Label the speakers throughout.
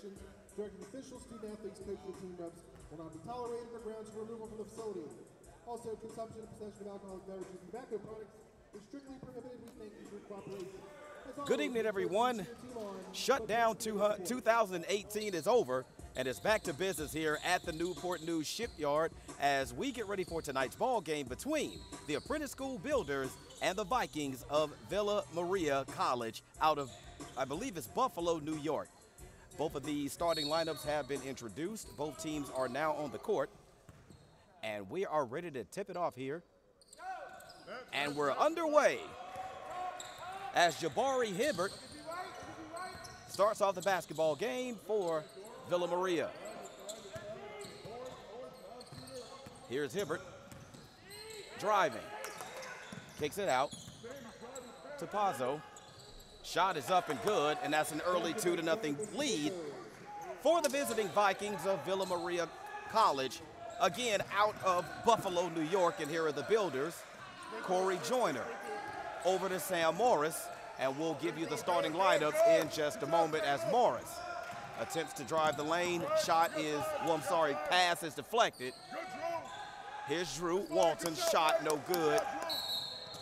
Speaker 1: restrictions directing officials, student athletes, coaches, and team reps will not be tolerated or grounds for removal from the facility. Also, consumption and possession of alcoholic beverages and tobacco products is strictly prohibited. We thank you for your cooperation.
Speaker 2: Good evening, everyone. Shutdown 2018 is over, and it's back to business here at the Newport News Shipyard as we get ready for tonight's ball game between the Apprentice School Builders and the Vikings of Villa Maria College out of, I believe it's Buffalo, New York. Both of these starting lineups have been introduced. Both teams are now on the court, and we are ready to tip it off here. And we're underway as Jabari Hibbert starts off the basketball game for Villa Maria. Here's Hibbert driving, kicks it out to Pazzo. Shot is up and good, and that's an early 2-0 lead for the visiting Vikings of Villa Maria College. Again, out of Buffalo, New York, and here are the Builders. Corey Joyner over to Sam Morris, and we'll give you the starting lineups in just a moment as Morris attempts to drive the lane. Pass is deflected. Here's Drew Walton, shot no good.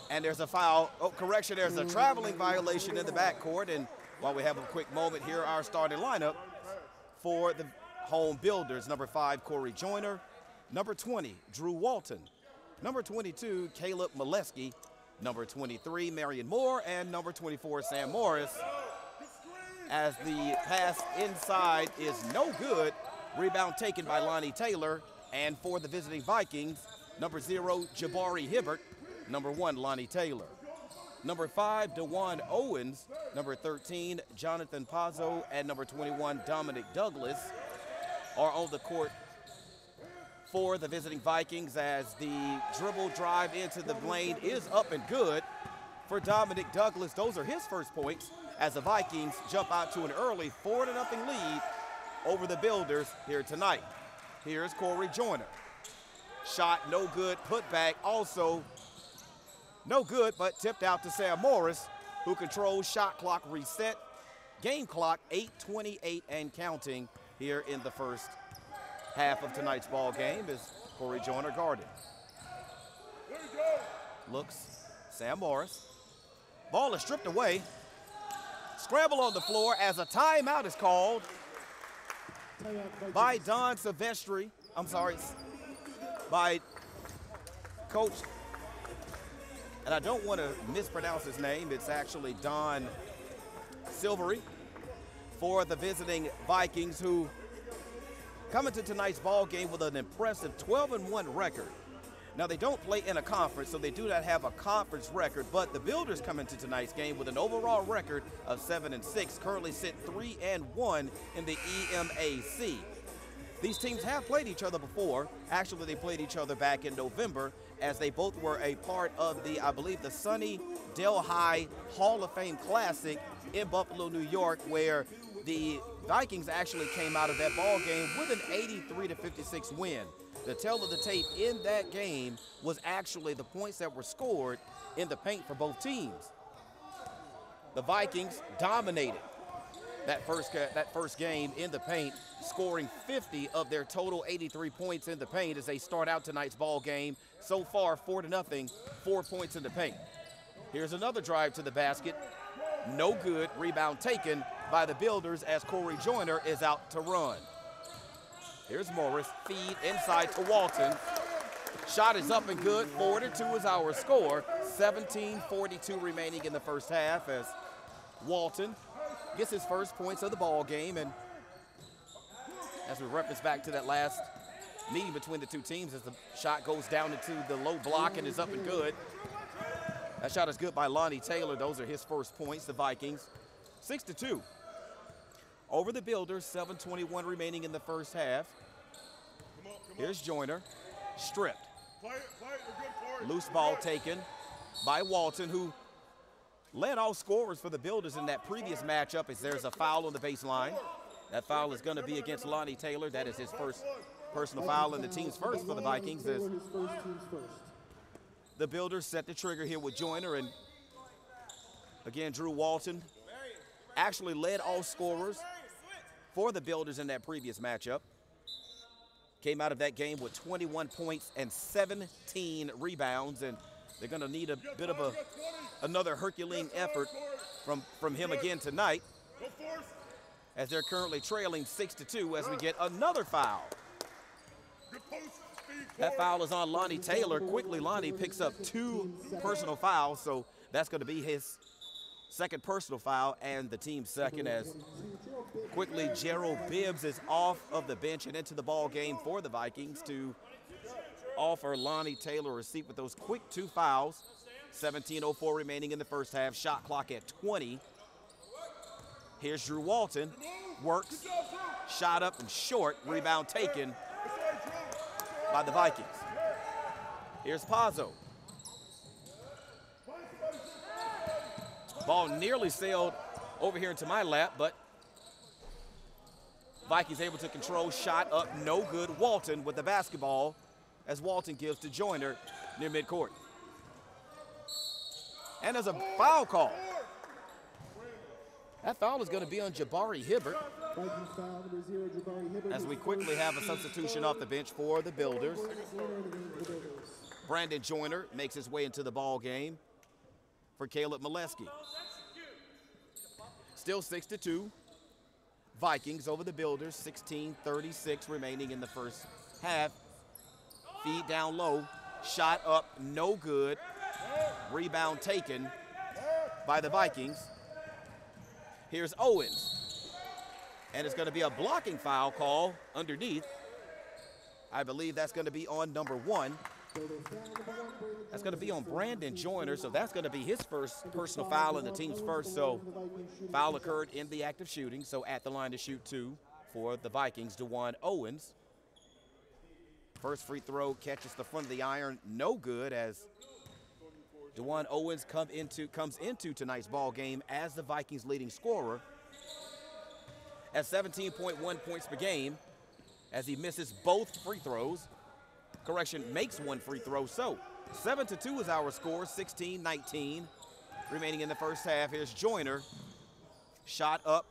Speaker 2: And there's a foul. Oh, correction, there's a traveling violation in the backcourt. And while we have a quick moment, here our starting lineup for the home Builders. Number 5, Corey Joyner. Number 20, Drew Walton. Number 22, Caleb Molesky. Number 23, Marion Moore. And number 24, Sam Morris. As the pass inside is no good. Rebound taken by Lonnie Taylor. And for the visiting Vikings, number 0, Jabari Hibbert. Number 1, Lonnie Taylor. Number 5, DeJuan Owens. Number 13, Jonathan Pazzo. And number 21, Dominic Douglas are on the court for the visiting Vikings as the dribble drive into the lane is up and good for Dominic Douglas. Those are his first points as the Vikings jump out to an early 4-0 lead over the Builders here tonight. Here's Corey Joyner. Shot no good, put back also no good, but tipped out to Sam Morris, who controls shot clock reset. Game clock 8:28 and counting here in the first half of tonight's ball game as Corey Joyner guarded. Looks, Sam Morris. Ball is stripped away. Scramble on the floor as a timeout is called by Don Silvestri. By Coach, and I don't want to mispronounce his name. It's actually Don Silvery for the visiting Vikings, who come into tonight's ball game with an impressive 12-1 record. Now, they don't play in a conference, so they do not have a conference record, but the Builders come into tonight's game with an overall record of 7-6, currently sit 3-1 in the EMAC. These teams have played each other before. Actually, they played each other back in November as they both were a part of the, I believe, the Sunny Delhi Hall of Fame Classic in Buffalo, New York, where the Vikings actually came out of that ball game with an 83-56 win. The tale of the tape in that game was actually the points that were scored in the paint for both teams. The Vikings dominated that first game in the paint, scoring 50 of their total 83 points in the paint as they start out tonight's ball game. So far, 4-0, 4 points in the paint. Here's another drive to the basket. No good. Rebound taken by the Builders as Corey Joyner is out to run. Here's Morris. Feed inside to Walton. Shot is up and good. 4-2 is our score. 17:42 remaining in the first half as Walton gets his first points of the ball game. And as we reference back to that last meeting between the two teams, as the shot goes down into the low block and is up and good. That shot is good by Lonnie Taylor. Those are his first points. The Vikings 6-2 over the Builders. 7:21 remaining in the first half. Here's Joyner, stripped. Loose ball taken by Walton, who led all scorers for the Builders in that previous matchup as there's a foul on the baseline. That foul is going to be against Lonnie Taylor. That is his first personal foul and the team's first for the Vikings. As the Builders set the trigger here with Joyner, and again, Drew Walton actually led all scorers for the Builders in that previous matchup. Came out of that game with 21 points and 17 rebounds, and they're going to need a bit of another Herculean effort from him again tonight, as they're currently trailing 6-2 as we get another foul. That foul is on Lonnie Taylor. Quickly, Lonnie picks up 2 personal fouls, so that's going to be his second personal foul and the team's second, as quickly Gerald Bibbs is off of the bench and into the ball game for the Vikings to offer Lonnie Taylor a seat with those quick 2 fouls. 17:04 remaining in the first half, shot clock at 20. Here's Drew Walton, works, shot up and short, rebound taken by the Vikings. Here's Pazzo. Ball nearly sailed over here into my lap, but Vikings able to control, shot up, no good. Walton with the basketball as Walton gives to Joyner near midcourt. And there's a foul call. That foul is going to be on Jabari Hibbert, as we quickly have a substitution off the bench for the Builders. Brandon Joyner makes his way into the ball game for Caleb Molesky. Still 6-2. Vikings over the Builders, 16:36 remaining in the first half. Feed down low, shot up, no good. Rebound taken by the Vikings. Here's Owens. And it's going to be a blocking foul call underneath. I believe that's going to be on number 1. That's going to be on Brandon Joyner, so that's going to be his first personal foul and the team's first. So foul occurred in the act of shooting, so at the line to shoot 2 for the Vikings, DeJuan Owens. First free throw catches the front of the iron, no good, as DeJuan Owens comes into tonight's ball game as the Vikings' leading scorer at 17.1 points per game, as he misses both free throws. Correction, makes 1 free throw. So 7-2 is our score, 16-19 remaining in the first half. Here's Joyner, shot up,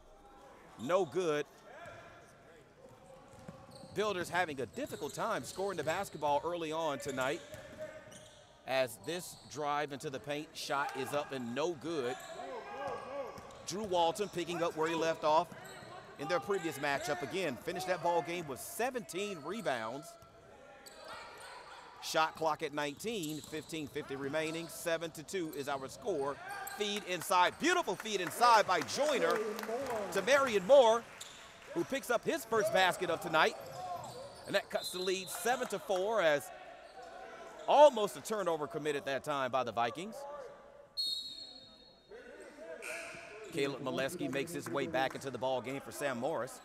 Speaker 2: no good. Builders having a difficult time scoring the basketball early on tonight, as this drive into the paint shot is up and no good. Drew Walton picking up where he left off in their previous matchup. Again, finished that ball game with 17 rebounds. Shot clock at 19, 15:50 remaining, 7-2 is our score. Feed inside, beautiful feed inside by Joyner to Marion Moore, who picks up his first basket of tonight. And that cuts the lead 7-4, as almost a turnover committed that time by the Vikings. Caleb Molesky makes his way back into the ball game for Sam Morris.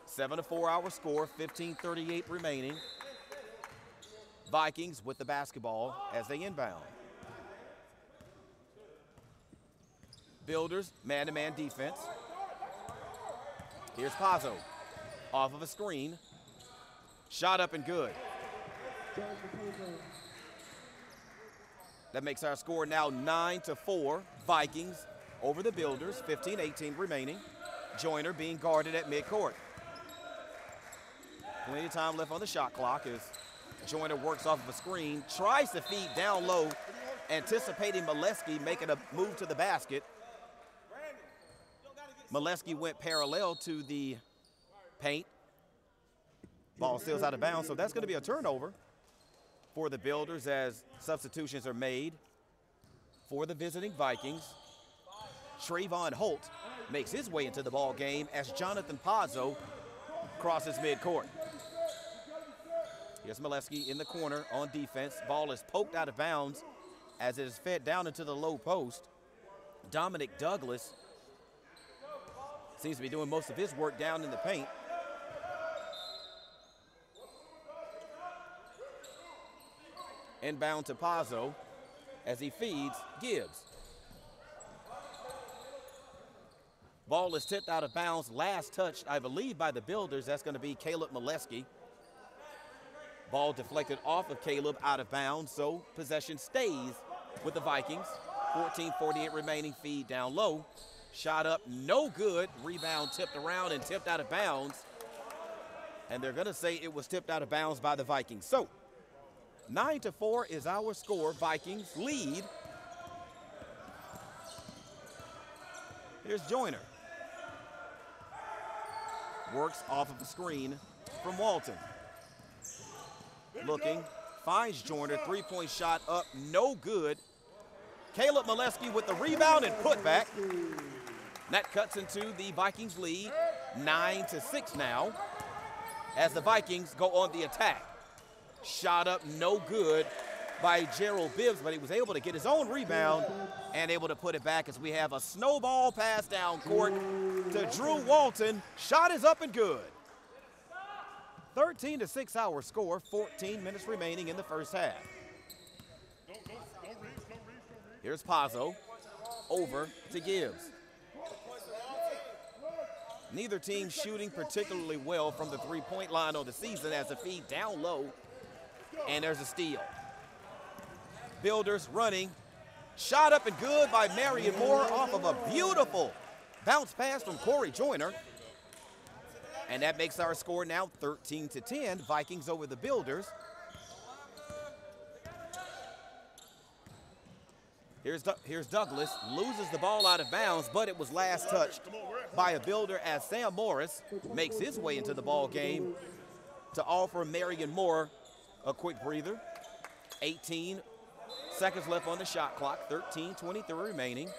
Speaker 2: 7-4 our score, 15:38 remaining. Vikings with the basketball as they inbound. Builders, man-to-man defense. Here's Pazzo, off of a screen. Shot up and good. That makes our score now 9-4. Vikings over the Builders, 15:18 remaining. Joyner being guarded at midcourt. Plenty of time left on the shot clock as Joyner works off of a screen, tries to feed down low, anticipating Molesky making a move to the basket. Molesky went parallel to the paint. Ball sails out of bounds, so that's going to be a turnover for the Builders as substitutions are made for the visiting Vikings. Trayvon Holt makes his way into the ball game as Jonathan Pazzo crosses midcourt. Here's Molesky in the corner on defense. Ball is poked out of bounds as it is fed down into the low post. Dominic Douglas seems to be doing most of his work down in the paint. Inbound to Pazzo as he feeds Gibbs. Ball is tipped out of bounds. Last touched, I believe, by the Builders. That's going to be Caleb Molesky. Ball deflected off of Caleb, out of bounds, so possession stays with the Vikings. 14:48 remaining, feed down low. Shot up, no good. Rebound tipped around and tipped out of bounds. And they're going to say it was tipped out of bounds by the Vikings. So 9-4 is our score. Vikings lead. Here's Joyner. Works off of the screen from Walton. Looking, finds Joyner. Three-point shot up, no good. Caleb Molesky with the rebound and putback. That cuts into the Vikings lead, 9-6 now, as the Vikings go on the attack. Shot up, no good by Gerald Bibbs, but he was able to get his own rebound and able to put it back as we have a snowball pass down court to Drew Walton. Shot is up and good. 13-6 our score, 14 minutes remaining in the first half. Here's Pazzo, over to Gibbs. Neither team shooting particularly well from the three-point line on the season as a feed down low, and there's a steal. Builders running, shot up and good by Marion Moore off of a beautiful bounce pass from Corey Joyner. And that makes our score now 13-10, Vikings over the Builders. Here's Douglas, loses the ball out of bounds, but it was last touched by a Builder as Sam Morris makes his way into the ball game to offer Marion Moore a quick breather. 18 seconds left on the shot clock, 13:23 remaining.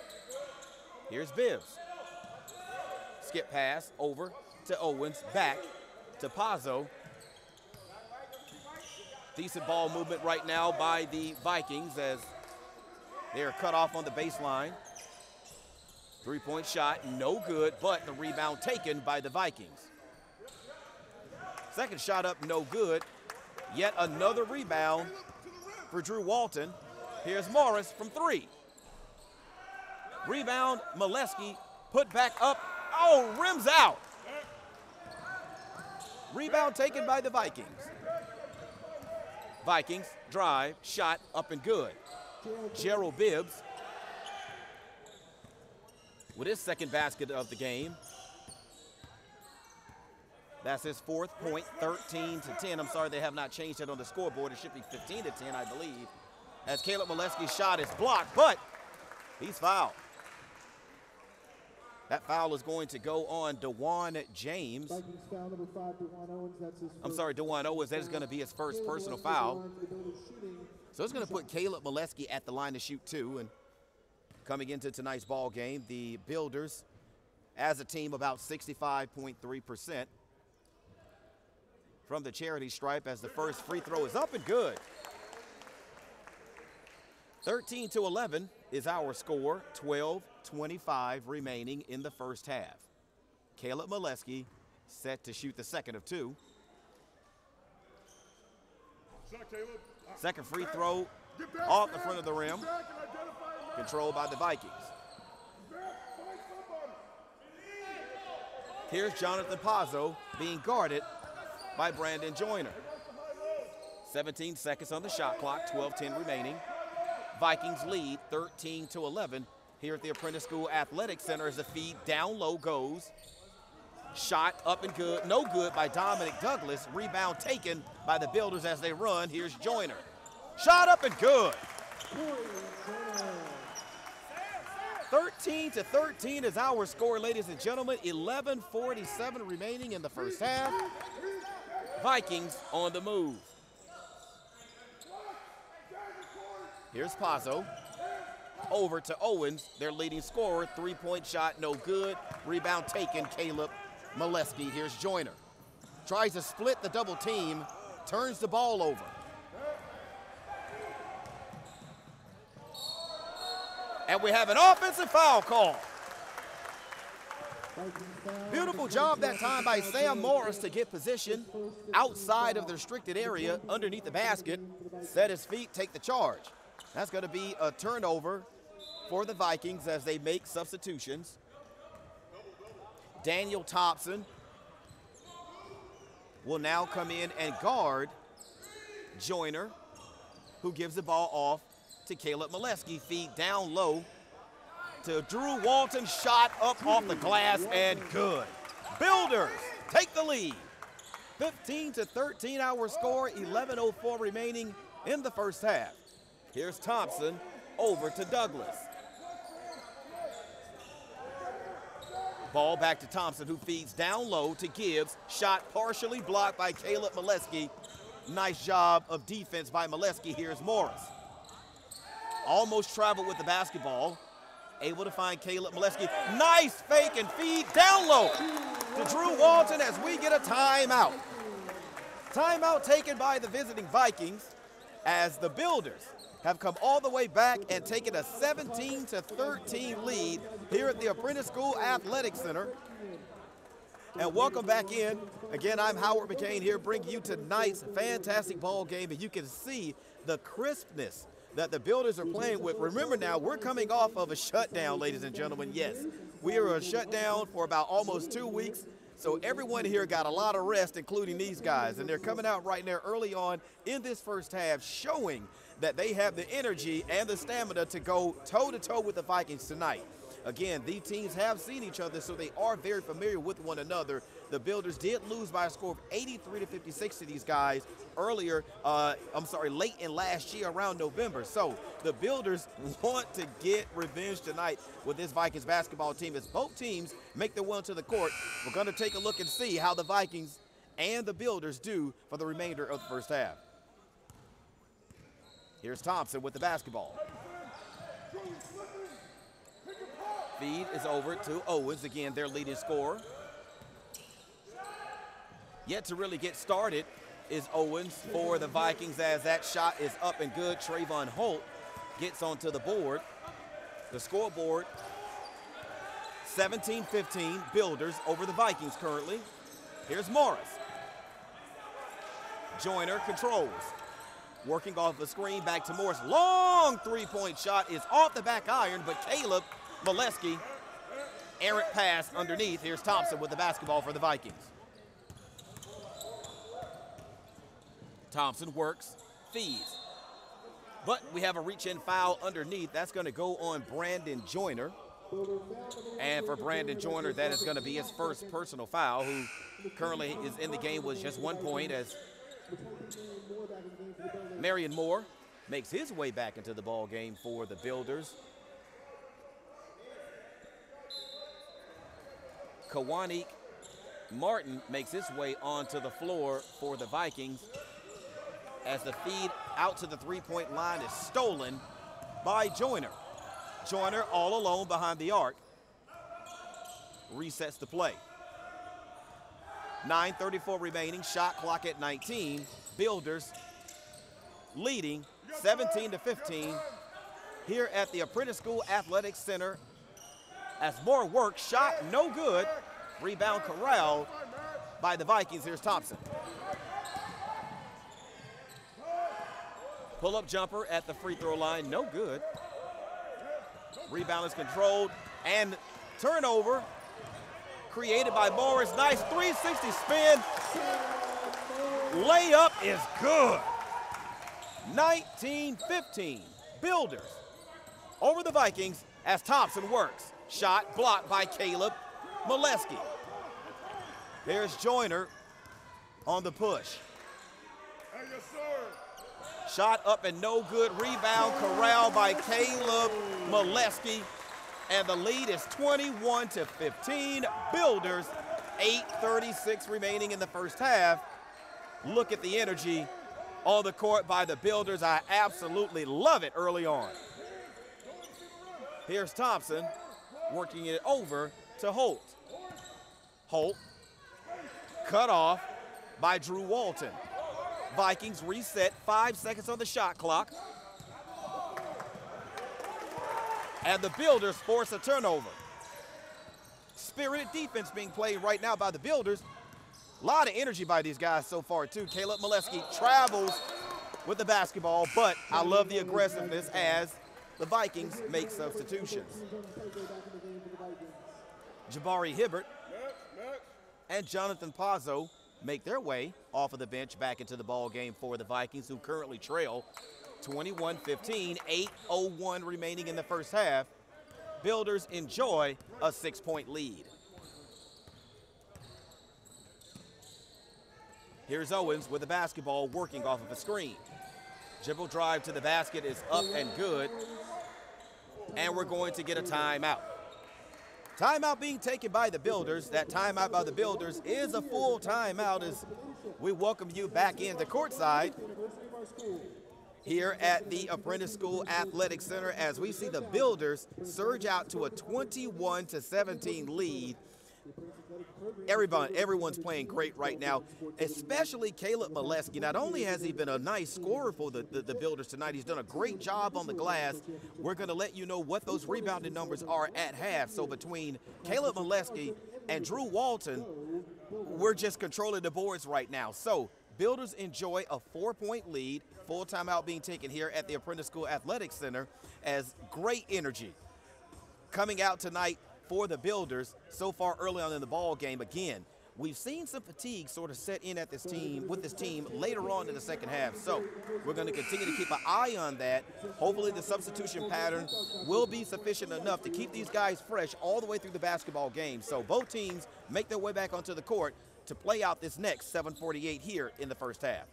Speaker 2: Here's Bibbs. Skip pass over to Owens, back to Pazzo. Decent ball movement right now by the Vikings as they are cut off on the baseline. Three-point shot, no good, but the rebound taken by the Vikings. Second shot up, no good. Yet another rebound for Drew Walton. Here's Morris from three. Rebound, Molesky, put back up. Oh, rims out. Rebound taken by the Vikings. Vikings drive, shot up and good. Gerald Bibbs with his second basket of the game. That's his fourth point, 13-10. I'm sorry they have not changed it on the scoreboard. It should be 15-10, I believe, as Caleb Molesky's shot is blocked, but he's fouled. That foul is going to go on DeJuan James. I'm sorry, DeJuan Owens. That is going to be his first personal foul. So it's going to put Caleb Molesky at the line to shoot two. And coming into tonight's ball game, the Builders, as a team, about 65.3% from the charity stripe as the first free throw is up and good. 13-11 is our score, 12:25 remaining in the first half. Caleb Molesky set to shoot the second of two. Second free throw off the front of the rim, controlled by the Vikings. Here's Jonathan Pazzo being guarded by Brandon Joyner. 17 seconds on the shot clock, 12:10 remaining. Vikings lead 13-11 here at the Apprentice School Athletic Center as the feed down low goes. Shot up and good, no good by Dominic Douglas. Rebound taken by the Builders as they run. Here's Joyner. Shot up and good. 13-13 is our score, ladies and gentlemen. 11:47 remaining in the first half. Vikings on the move. Here's Pazzo. Over to Owens, their leading scorer. Three-point shot, no good. Rebound taken, Caleb Molesky. Here's Joyner. Tries to split the double team, turns the ball over. And we have an offensive foul call. Beautiful job that time by Sam Morris to get position outside of the restricted area underneath the basket. Set his feet, take the charge. That's going to be a turnover for the Vikings as they make substitutions. Daniel Thompson will now come in and guard Joyner, who gives the ball off to Caleb Molesky. Feed down low to Drew Walton, shot up off the glass and good. Builders take the lead. 15-13 our score, 11:04 remaining in the first half. Here's Thompson over to Douglas. Ball back to Thompson, who feeds down low to Gibbs. Shot partially blocked by Caleb Molesky. Nice job of defense by Molesky. Here's Morris. Almost traveled with the basketball. Able to find Caleb Molesky. Nice fake and feed down low to Drew Walton as we get a timeout. Timeout taken by the visiting Vikings as the Builders have come all the way back and taken a 17-13 lead here at the Apprentice School Athletic Center. And welcome back in. Again, I'm Howard McCain here bringing you tonight's fantastic ball game, and you can see the crispness that the Builders are playing with. Remember now, we're coming off of a shutdown, ladies and gentlemen. Yes, we were a shutdown for about almost 2 weeks. So everyone here got a lot of rest, including these guys. And they're coming out right now early on in this first half, showing that they have the energy and the stamina to go toe-to-toe with the Vikings tonight. Again, these teams have seen each other, so they are very familiar with one another. The Builders did lose by a score of 83-56 to these guys earlier, late in last year around November. So the Builders want to get revenge tonight with this Vikings basketball team as both teams make their way onto the court. We're going to take a look and see how the Vikings and the Builders do for the remainder of the first half. Here's Thompson with the basketball. Feed is over to Owens, again their leading scorer. Yet to really get started is Owens for the Vikings as that shot is up and good. Trayvon Holt gets onto the board. The scoreboard, 17-15, Builders over the Vikings currently. Here's Morris. Joyner controls. Working off the screen, back to Morris. Long three-point shot is off the back iron, but Caleb Molesky, errant pass underneath. Here's Thompson with the basketball for the Vikings. Thompson works, feeds. But we have a reach-in foul underneath. That's going to go on Brandon Joyner. And for Brandon Joyner, that is going to be his first personal foul, who currently is in the game with just 1 point as Marion Moore makes his way back into the ball game for the Builders. Kawanik Martin makes his way onto the floor for the Vikings as the feed out to the three-point line is stolen by Joyner. Joyner all alone behind the arc. Resets the play. 9:34 remaining, shot clock at 19. Builders leading 17-15 here at the Apprentice School Athletic Center as more work, shot no good. Rebound corralled by the Vikings. Here's Thompson. Pull-up jumper at the free throw line, no good. Rebound is controlled and turnover created by Morris. Nice 360 spin. Layup is good. 19-15. Builders over the Vikings as Thompson works. Shot blocked by Caleb Molesky. There's Joyner on the push. Shot up and no good. Rebound corralled by Caleb Molesky. And the lead is 21-15. Builders, 8:36 remaining in the first half. Look at the energy on the court by the Builders. I absolutely love it early on. Here's Thompson working it over to Holt. Holt cut off by Drew Walton. Vikings reset, 5 seconds on the shot clock. And the Builders force a turnover. Spirited defense being played right now by the Builders. A lot of energy by these guys so far too. Caleb Molesky travels with the basketball, but I love the aggressiveness as the Vikings make substitutions. Jabari Hibbert and Jonathan Pazzo make their way off of the bench back into the ball game for the Vikings, who currently trail 21-15, 8:01 remaining in the first half. Builders enjoy a 6-point lead. Here's Owens with the basketball working off of a screen. Dribble drive to the basket is up and good. And we're going to get a timeout. Timeout being taken by the Builders. That timeout by the Builders is a full timeout as we welcome you back into courtside here at the Apprentice School Athletic Center as we see the Builders surge out to a 21-17 lead. Everyone's playing great right now, especially Caleb Molesky. Not only has he been a nice scorer for the Builders tonight, he's done a great job on the glass. We're going to let you know what those rebounding numbers are at half. So between Caleb Molesky and Drew Walton, we're just controlling the boards right now. So Builders enjoy a 4-point lead. Full timeout being taken here at the Apprentice School Athletic Center as great energy coming out tonight for the Builders so far early on in the ball game. Again, we've seen some fatigue sort of set in at this team later on in the second half. So we're going to continue to keep an eye on that. Hopefully the substitution pattern will be sufficient enough to keep these guys fresh all the way through the basketball game. So both teams make their way back onto the court to play out this next 7:48 here in the first half.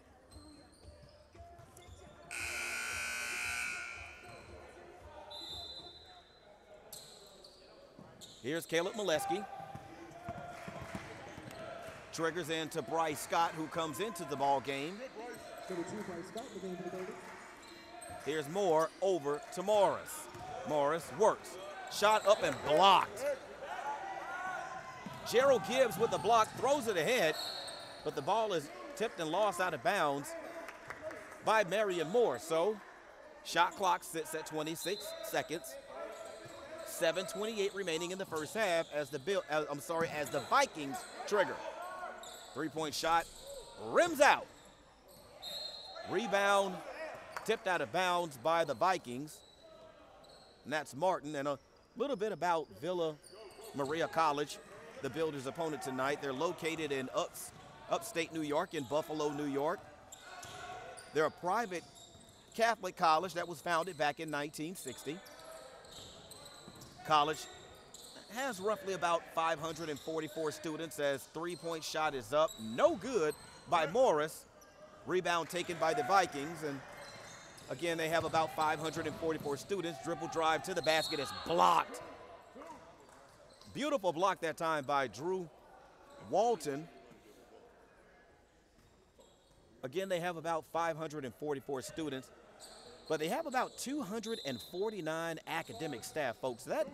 Speaker 2: Here's Caleb Molesky. Triggers into Bryce Scott, who comes into the ball game. Here's Moore over to Morris. Morris works. Shot up and blocked. Gerald Gibbs with the block, throws it ahead, but the ball is tipped and lost out of bounds by Marion Moore. So shot clock sits at 26 seconds. 7:28 remaining in the first half as the Vikings trigger. 3-point shot rims out. Rebound tipped out of bounds by the Vikings. And that's Martin. And a little bit about Villa Maria College, the Builders' opponent tonight. They're located in upstate New York, in Buffalo, New York. They're a private Catholic college that was founded back in 1960. College has roughly about 544 students as 3-point shot is up. No good by Morris. Rebound taken by the Vikings. And again, they have about 544 students. Dribble drive to the basket is blocked. Beautiful block that time by Drew Walton. Again, they have about 544 students. But they have about 249 academic staff, folks. That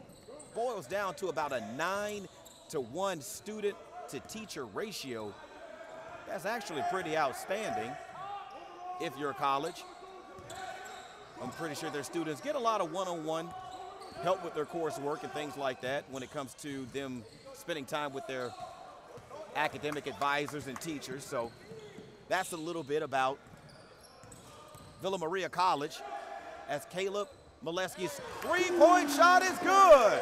Speaker 2: boils down to about a 9-to-1 student-to-teacher ratio. That's actually pretty outstanding if you're a college. I'm pretty sure their students get a lot of one-on-one help with their coursework and things like that when it comes to them spending time with their academic advisors and teachers. So that's a little bit about Villa Maria College as Caleb Molesky's 3-point shot is good.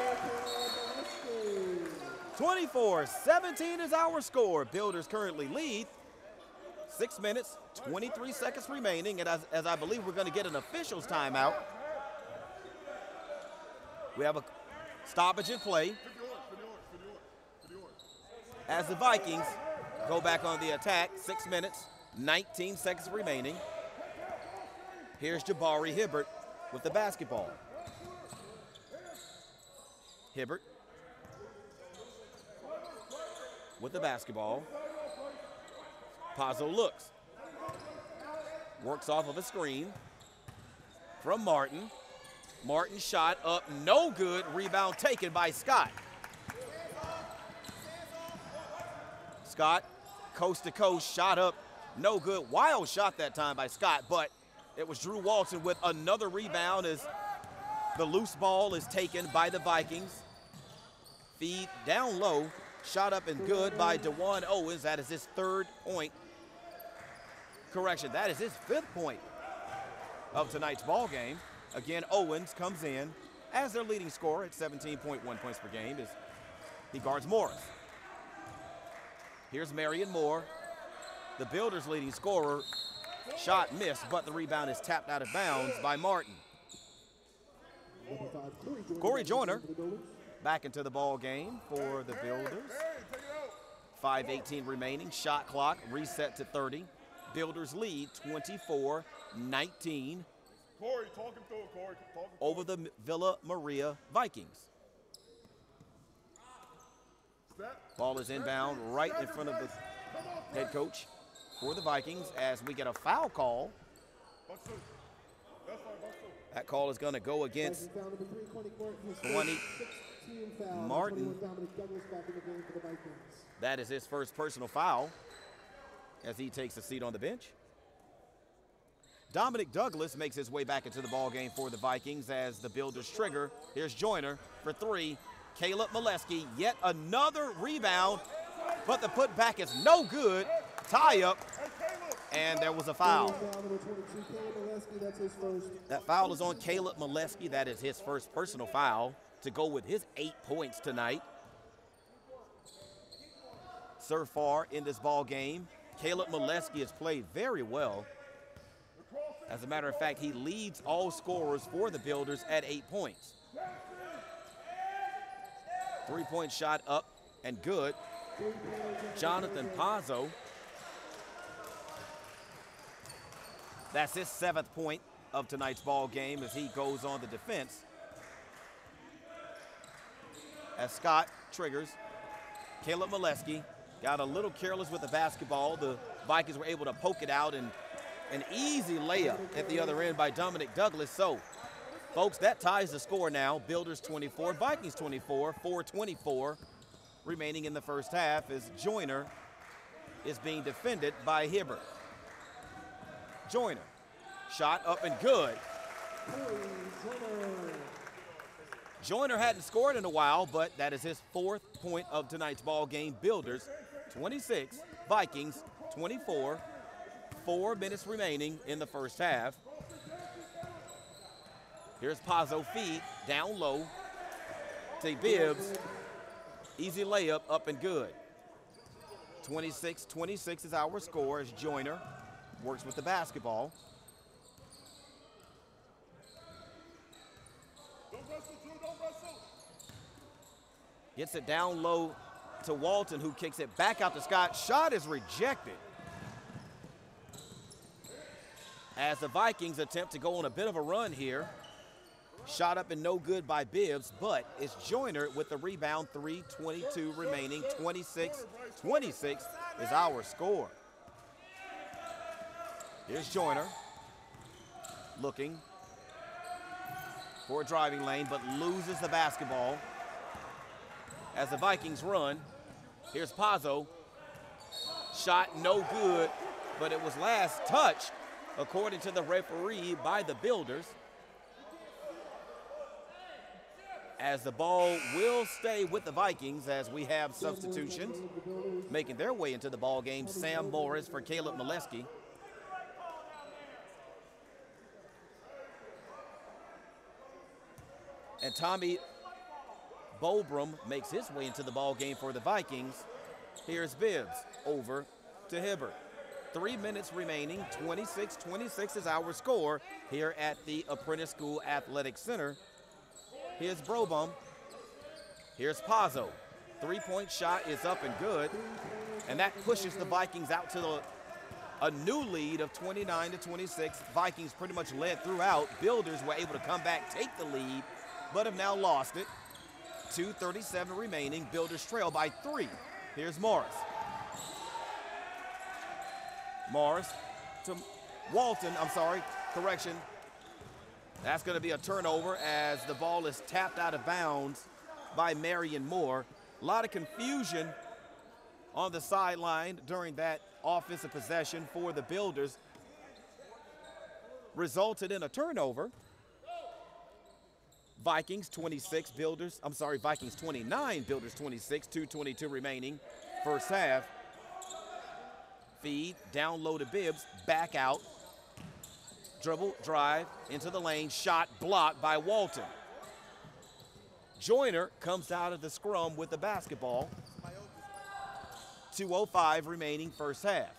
Speaker 2: 24-17 is our score. Builders currently lead. 6 minutes, 23 seconds remaining, and as I believe we're going to get an official's timeout. We have a stoppage in play as the Vikings go back on the attack. 6 minutes, 19 seconds remaining. Here's Jabari Hibbert with the basketball. Hibbert with the basketball. Pazzo looks. Works off of a screen from Martin. Martin shot up, no good. Rebound taken by Scott. Scott, coast to coast, shot up, no good. Wild shot that time by Scott, but it was Drew Walton with another rebound as the loose ball is taken by the Vikings. Feed down low, shot up and good by DeJuan Owens. That is his 3rd point. Correction, that is his 5th point of tonight's ball game. Again, Owens comes in as their leading scorer at 17.1 points per game as he guards Morris. Here's Marion Moore, the Builders' leading scorer. Shot missed, but the rebound is tapped out of bounds by Martin. Corey Joyner back into the ball game for the Builders. 5:18 remaining. Shot clock reset to 30. Builders lead 24-19
Speaker 3: Corey, talk him through it, Corey.
Speaker 2: over the Villa Maria Vikings. Ball is inbound right in front of the head coach for the Vikings as we get a foul call. That call is going to go against 20 Martin. That is his first personal foul as he takes a seat on the bench. Dominic Douglas makes his way back into the ball game for the Vikings as the Builders trigger. Here's Joyner for three. Caleb Molesky, yet another rebound, but the putback is no good. Tie up, and there was a foul. That foul is on Caleb Molesky. That is his first personal foul to go with his 8 points tonight. So far in this ball game, Caleb Molesky has played very well. As a matter of fact, he leads all scorers for the Builders at 8 points. 3-point shot up and good. Jonathan Pazzo. That's his 7th point of tonight's ball game as he goes on the defense. As Scott triggers, Caleb Molesky got a little careless with the basketball. The Vikings were able to poke it out, and an easy layup at the other end by Dominic Douglas. So, folks, that ties the score now. Builders 24, Vikings 24, 4:24 remaining in the first half as Joyner is being defended by Hibbert. Joyner, shot up and good. Joyner hadn't scored in a while, but that is his 4th point of tonight's ball game. Builders 26, Vikings 24. 4 minutes remaining in the first half. Here's Pazzo feed down low to Bibbs. Easy layup up and good. 26-26 is our score as Joyner works with the basketball. Gets it down low to Walton, who kicks it back out to Scott. Shot is rejected as the Vikings attempt to go on a bit of a run here. Shot up and no good by Bibbs, but it's Joyner with the rebound. 3:22 remaining. 26-26 is our score. Here's Joyner looking for a driving lane, but loses the basketball as the Vikings run. Here's Pazzo. Shot no good, but it was last touched, according to the referee, by the Builders. As the ball will stay with the Vikings as we have substitutions making their way into the ball game. Sam Morris for Caleb Molesky. And Tommy Bobrum makes his way into the ball game for the Vikings. Here's Bibbs over to Hibbert. 3 minutes remaining. 26-26 is our score here at the Apprentice School Athletic Center. Here's Brobum. Here's Pazzo. 3-point shot is up and good. And that pushes the Vikings out to a new lead of 29-26. Vikings pretty much led throughout. Builders were able to come back, take the lead, but have now lost it. 2:37 remaining. Builders trail by 3. Here's Morris. Morris to Walton, correction. That's going to be a turnover as the ball is tapped out of bounds by Marion Moore. A lot of confusion on the sideline during that offensive possession for the Builders. Resulted in a turnover. Vikings 26, Vikings 29, Builders 26, 2:22 remaining. First half. Feed, down low to Bibbs, back out. Dribble, drive, into the lane, shot blocked by Walton. Joyner comes out of the scrum with the basketball. 2:05 remaining first half.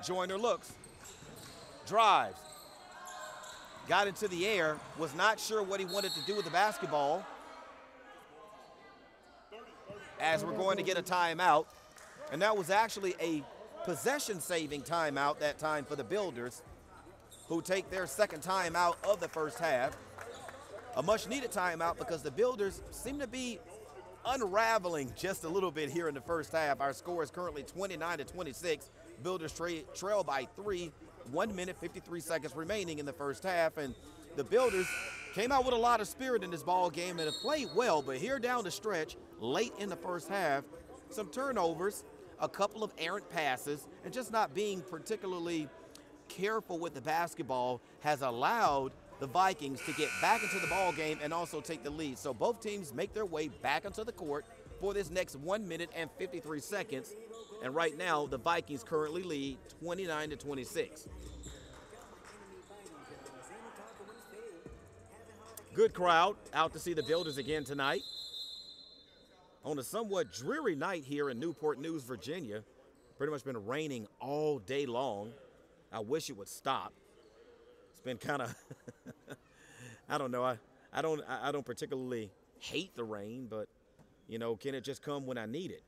Speaker 2: Joyner looks, drives, got into the air, was not sure what he wanted to do with the basketball, as we're going to get a timeout. And that was actually a possession-saving timeout that time for the Builders, who take their second timeout of the first half. A much-needed timeout because the Builders seem to be unraveling just a little bit here in the first half. Our score is currently 29-26. Builders trail by 3, 1 minute, 53 seconds remaining in the first half. And the Builders came out with a lot of spirit in this ball game and have played well, but here down the stretch, late in the first half, some turnovers, a couple of errant passes, and just not being particularly careful with the basketball has allowed the Vikings to get back into the ball game and also take the lead. So both teams make their way back into the court for this next 1 minute and 53 seconds. And right now, the Vikings currently lead 29-26. Good crowd out to see the Builders again tonight. On a somewhat dreary night here in Newport News, Virginia. Pretty much been raining all day long. I wish it would stop. It's been kind of, I don't know. I don't particularly hate the rain, but, you know, can it just come when I need it?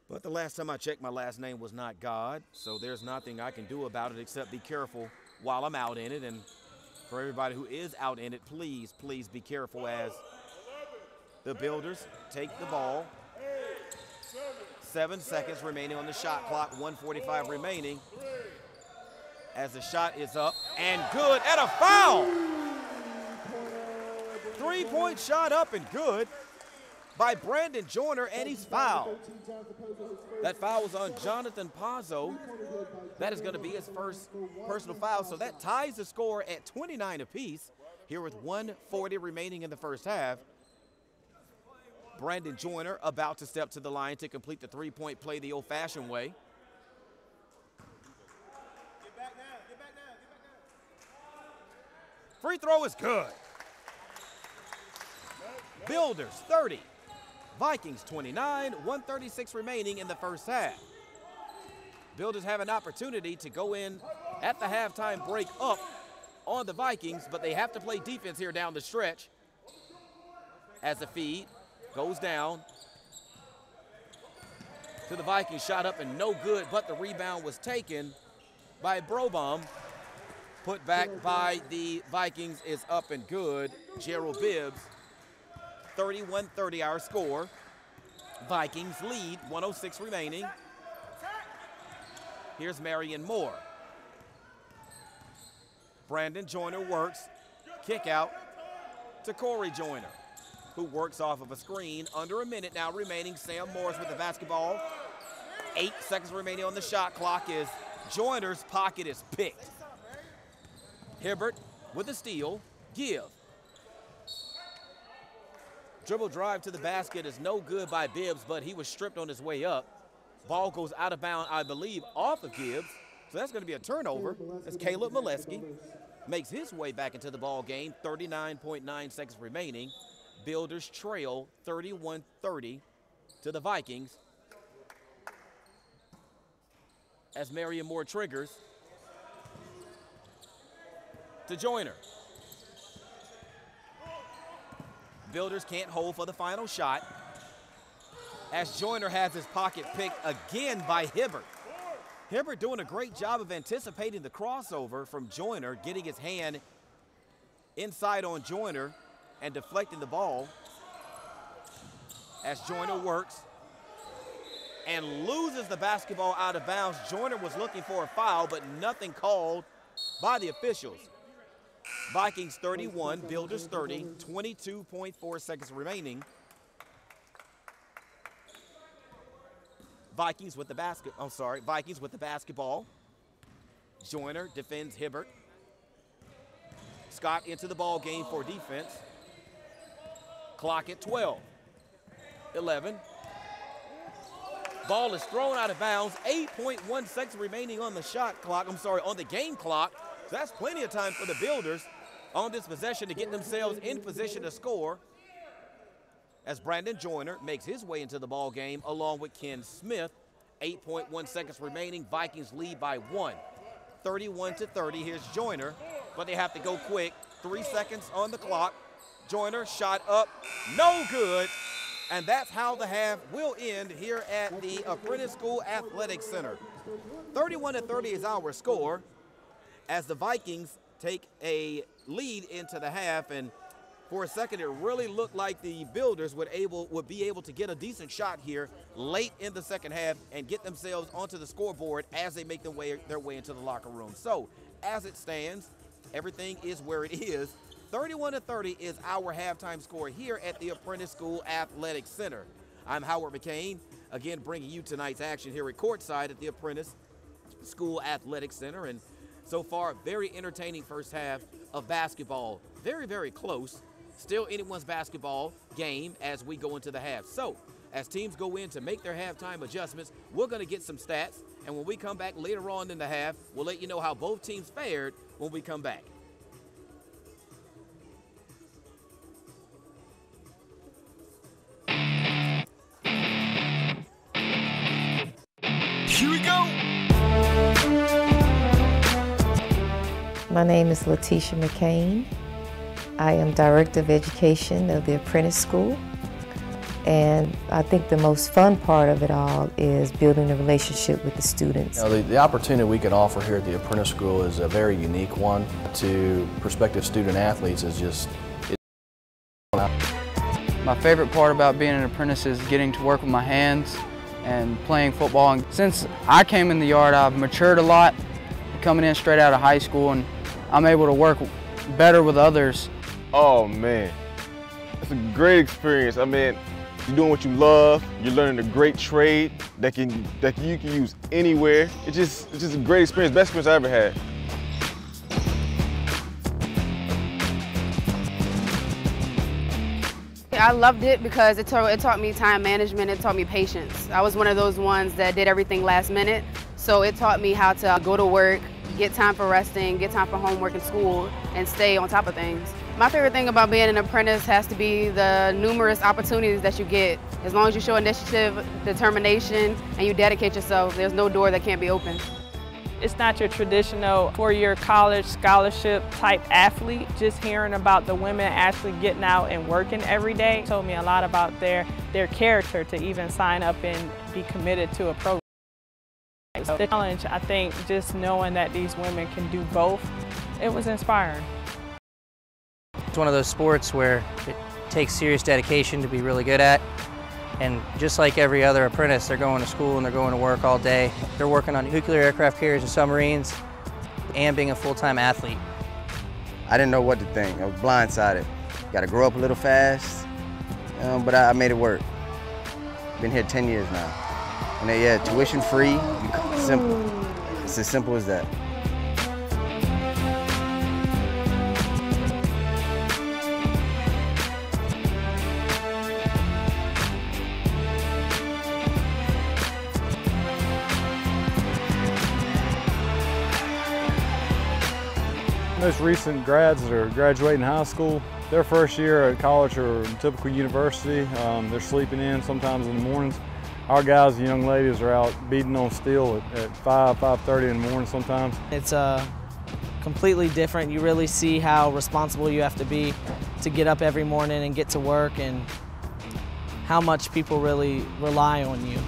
Speaker 2: But the last time I checked, my last name was not God, so there's nothing I can do about it except be careful while I'm out in it. And for everybody who is out in it, please, please be careful as the Builders take the ball. 7 seconds remaining on the shot clock, 1:45 remaining. As the shot is up and good, and a foul. 3-point shot up and good by Brandon Joyner, and he's fouled. That foul was on Jonathan Pazzo. That is going to be his first personal foul, so that ties the score at 29 apiece here with 1:40 remaining in the first half. Brandon Joyner about to step to the line to complete the three-point play the old-fashioned way. Free throw is good. Builders 30, Vikings 29, 1:36 remaining in the first half. Builders have an opportunity to go in at the halftime break up on the Vikings, but they have to play defense here down the stretch as the feed goes down to the Vikings. Shot up and no good, but the rebound was taken by Brobaum. Put back by the Vikings is up and good. Gerald Bibbs, 31-30 our score. Vikings lead, 1:06 remaining. Here's Marion Moore. Brandon Joyner works, kick out to Corey Joyner, who works off of a screen. Under a minute now remaining. Sam Morris with the basketball. 8 seconds remaining on the shot clock as Joyner's pocket is picked. Hibbert with a steal. Give. Dribble drive to the basket is no good by Bibbs, but he was stripped on his way up. Ball goes out of bounds, I believe, off of Gibbs. So that's going to be a turnover as Caleb Molesky makes his way back into the ball game. 39.9 seconds remaining. Builders trail 31-30 to the Vikings as Marion Moore triggers to Joyner. Builders can't hold for the final shot as Joyner has his pocket picked again by Hibbert. Hibbert doing a great job of anticipating the crossover from Joyner, getting his hand inside on Joyner and deflecting the ball as Joyner works and loses the basketball out of bounds. Joyner was looking for a foul, but nothing called by the officials. Vikings 31, Builders 30, 22.4 seconds remaining. Vikings with the basketball. Joyner defends Hibbert. Scott into the ball game for defense. Clock at 12. 11. Ball is thrown out of bounds. 8.1 seconds remaining on the shot clock. On the game clock. So that's plenty of time for the Builders on this possession to get themselves in position to score. As Brandon Joyner makes his way into the ball game along with Ken Smith. 8.1 seconds remaining. Vikings lead by 1. 31-30. Here's Joyner, but they have to go quick. 3 seconds on the clock. Joyner shot up, no good. And that's how the half will end here at the Apprentice School Athletic Center. 31-30 is our score as the Vikings take a lead into the half, and for a second it really looked like the Builders would be able to get a decent shot here late in the second half and get themselves onto the scoreboard as they make their way into the locker room. So as it stands, everything is where it is. 31-30 is our halftime score here at the Apprentice School Athletic Center. I'm Howard McCain, again bringing you tonight's action here at courtside at the Apprentice School Athletic Center. And so far, very entertaining first half of basketball. Very, very close. Still anyone's basketball game as we go into the half. So as teams go in to make their halftime adjustments, we're going to get some stats. And when we come back later on in the half, we'll let you know how both teams fared when we come back.
Speaker 4: Here we go.
Speaker 5: My name is Letitia McCain. I am Director of Education of the Apprentice School. And I think the most fun part of it all is building a relationship with the students.
Speaker 6: You know, the opportunity we can offer here at the Apprentice School is a very unique one to prospective student athletes.
Speaker 7: My favorite part about being an apprentice is getting to work with my hands and playing football. And since I came in the yard, I've matured a lot, coming in straight out of high school, and I'm able to work better with others.
Speaker 3: Oh man, it's a great experience. I mean, you're doing what you love. You're learning a great trade that you can use anywhere. It's just a great experience, best experience I ever had.
Speaker 8: I loved it because it taught me time management, it taught me patience. I was one of those ones that did everything last minute, so it taught me how to go to work, get time for resting, get time for homework and school, and stay on top of things. My favorite thing about being an apprentice has to be the numerous opportunities that you get. As long as you show initiative, determination, and you dedicate yourself, there's no door that can't be opened.
Speaker 9: It's not your traditional four-year college scholarship type athlete. Just hearing about the women actually getting out and working every day told me a lot about their character to even sign up and be committed to a program. So the challenge, I think, just knowing that these women can do both, it was inspiring.
Speaker 10: It's one of those sports where it takes serious dedication to be really good at. And just like every other apprentice, they're going to school and they're going to work all day. They're working on nuclear aircraft carriers and submarines and being a full-time athlete.
Speaker 11: I didn't know what to think. I was blindsided. Got to grow up a little fast, but I made it work. Been here 10 years now. And yeah, tuition free, simple. It's as simple as that.
Speaker 12: Most recent grads that are graduating high school, their first year at college or typical university, they're sleeping in sometimes in the mornings. Our guys and young ladies are out beating on steel at 5:30 in the morning sometimes.
Speaker 13: It's completely different. You really see how responsible you have to be to get up every morning and get to work, and how much people really rely on you.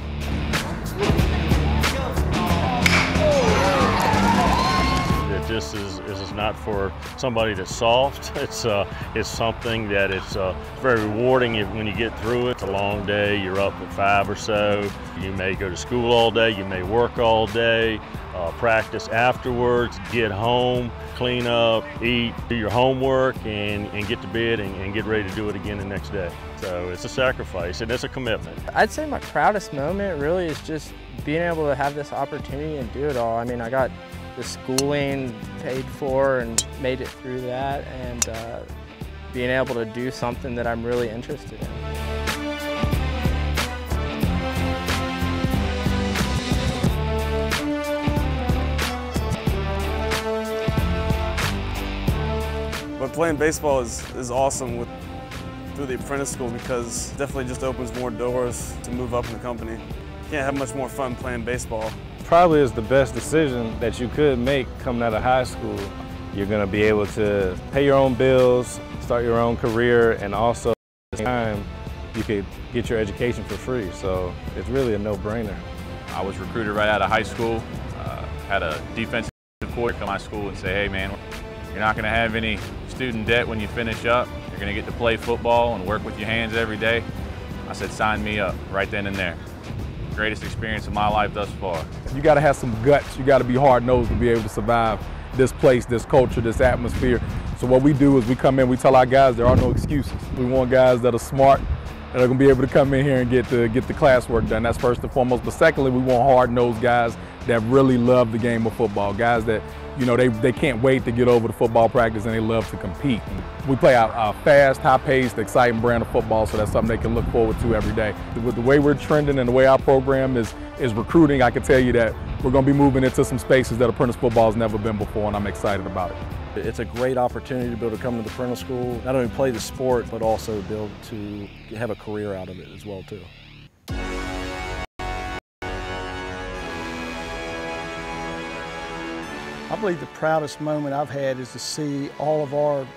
Speaker 14: This is not for somebody that's soft. It's something that it's very rewarding when you get through it. It's a long day. You're up at 5 or so. You may go to school all day. You may work all day, practice afterwards, get home, clean up, eat, do your homework, and get to bed and get ready to do it again the next day. So it's a sacrifice and it's a commitment.
Speaker 7: I'd say my proudest moment really is just being able to have this opportunity and do it all. I mean, I got the schooling paid for and made it through that, and being able to do something that I'm really interested in.
Speaker 15: But playing baseball is awesome through the apprentice school, because it definitely just opens more doors to move up in the company. You can't have much more fun playing baseball.
Speaker 12: probably is the best decision that you could make coming out of high school. You're going to be able to pay your own bills, start your own career, and also at the same time, you could get your education for free. So it's really a no-brainer.
Speaker 4: I was recruited right out of high school, had a defensive coach come to my school and say, hey man, you're not going to have any student debt when you finish up. You're going to get to play football and work with your hands every day. I said, sign me up right then and there. Greatest experience of my life thus far.
Speaker 16: You got to have some guts. You got to be hard-nosed to be able to survive this place, this culture, this atmosphere. So what we do is we come in, we tell our guys there are no excuses. We want guys that are smart, that are going to be able to come in here and get the classwork done. That's first and foremost. But secondly, we want hard-nosed guys that really love the game of football, guys that, you know, they can't wait to get over to football practice and they love to compete. We play a fast, high-paced, exciting brand of football, so that's something they can look forward to every day. With the way we're trending and the way our program is recruiting, I can tell you that we're going to be moving into some spaces that Apprentice football has never been before, and I'm excited about it.
Speaker 17: It's a great opportunity to be able to come to the Apprentice School, not only play the sport, but also be able to have a career out of it as well, too.
Speaker 18: I believe the proudest moment I've had is to see all of our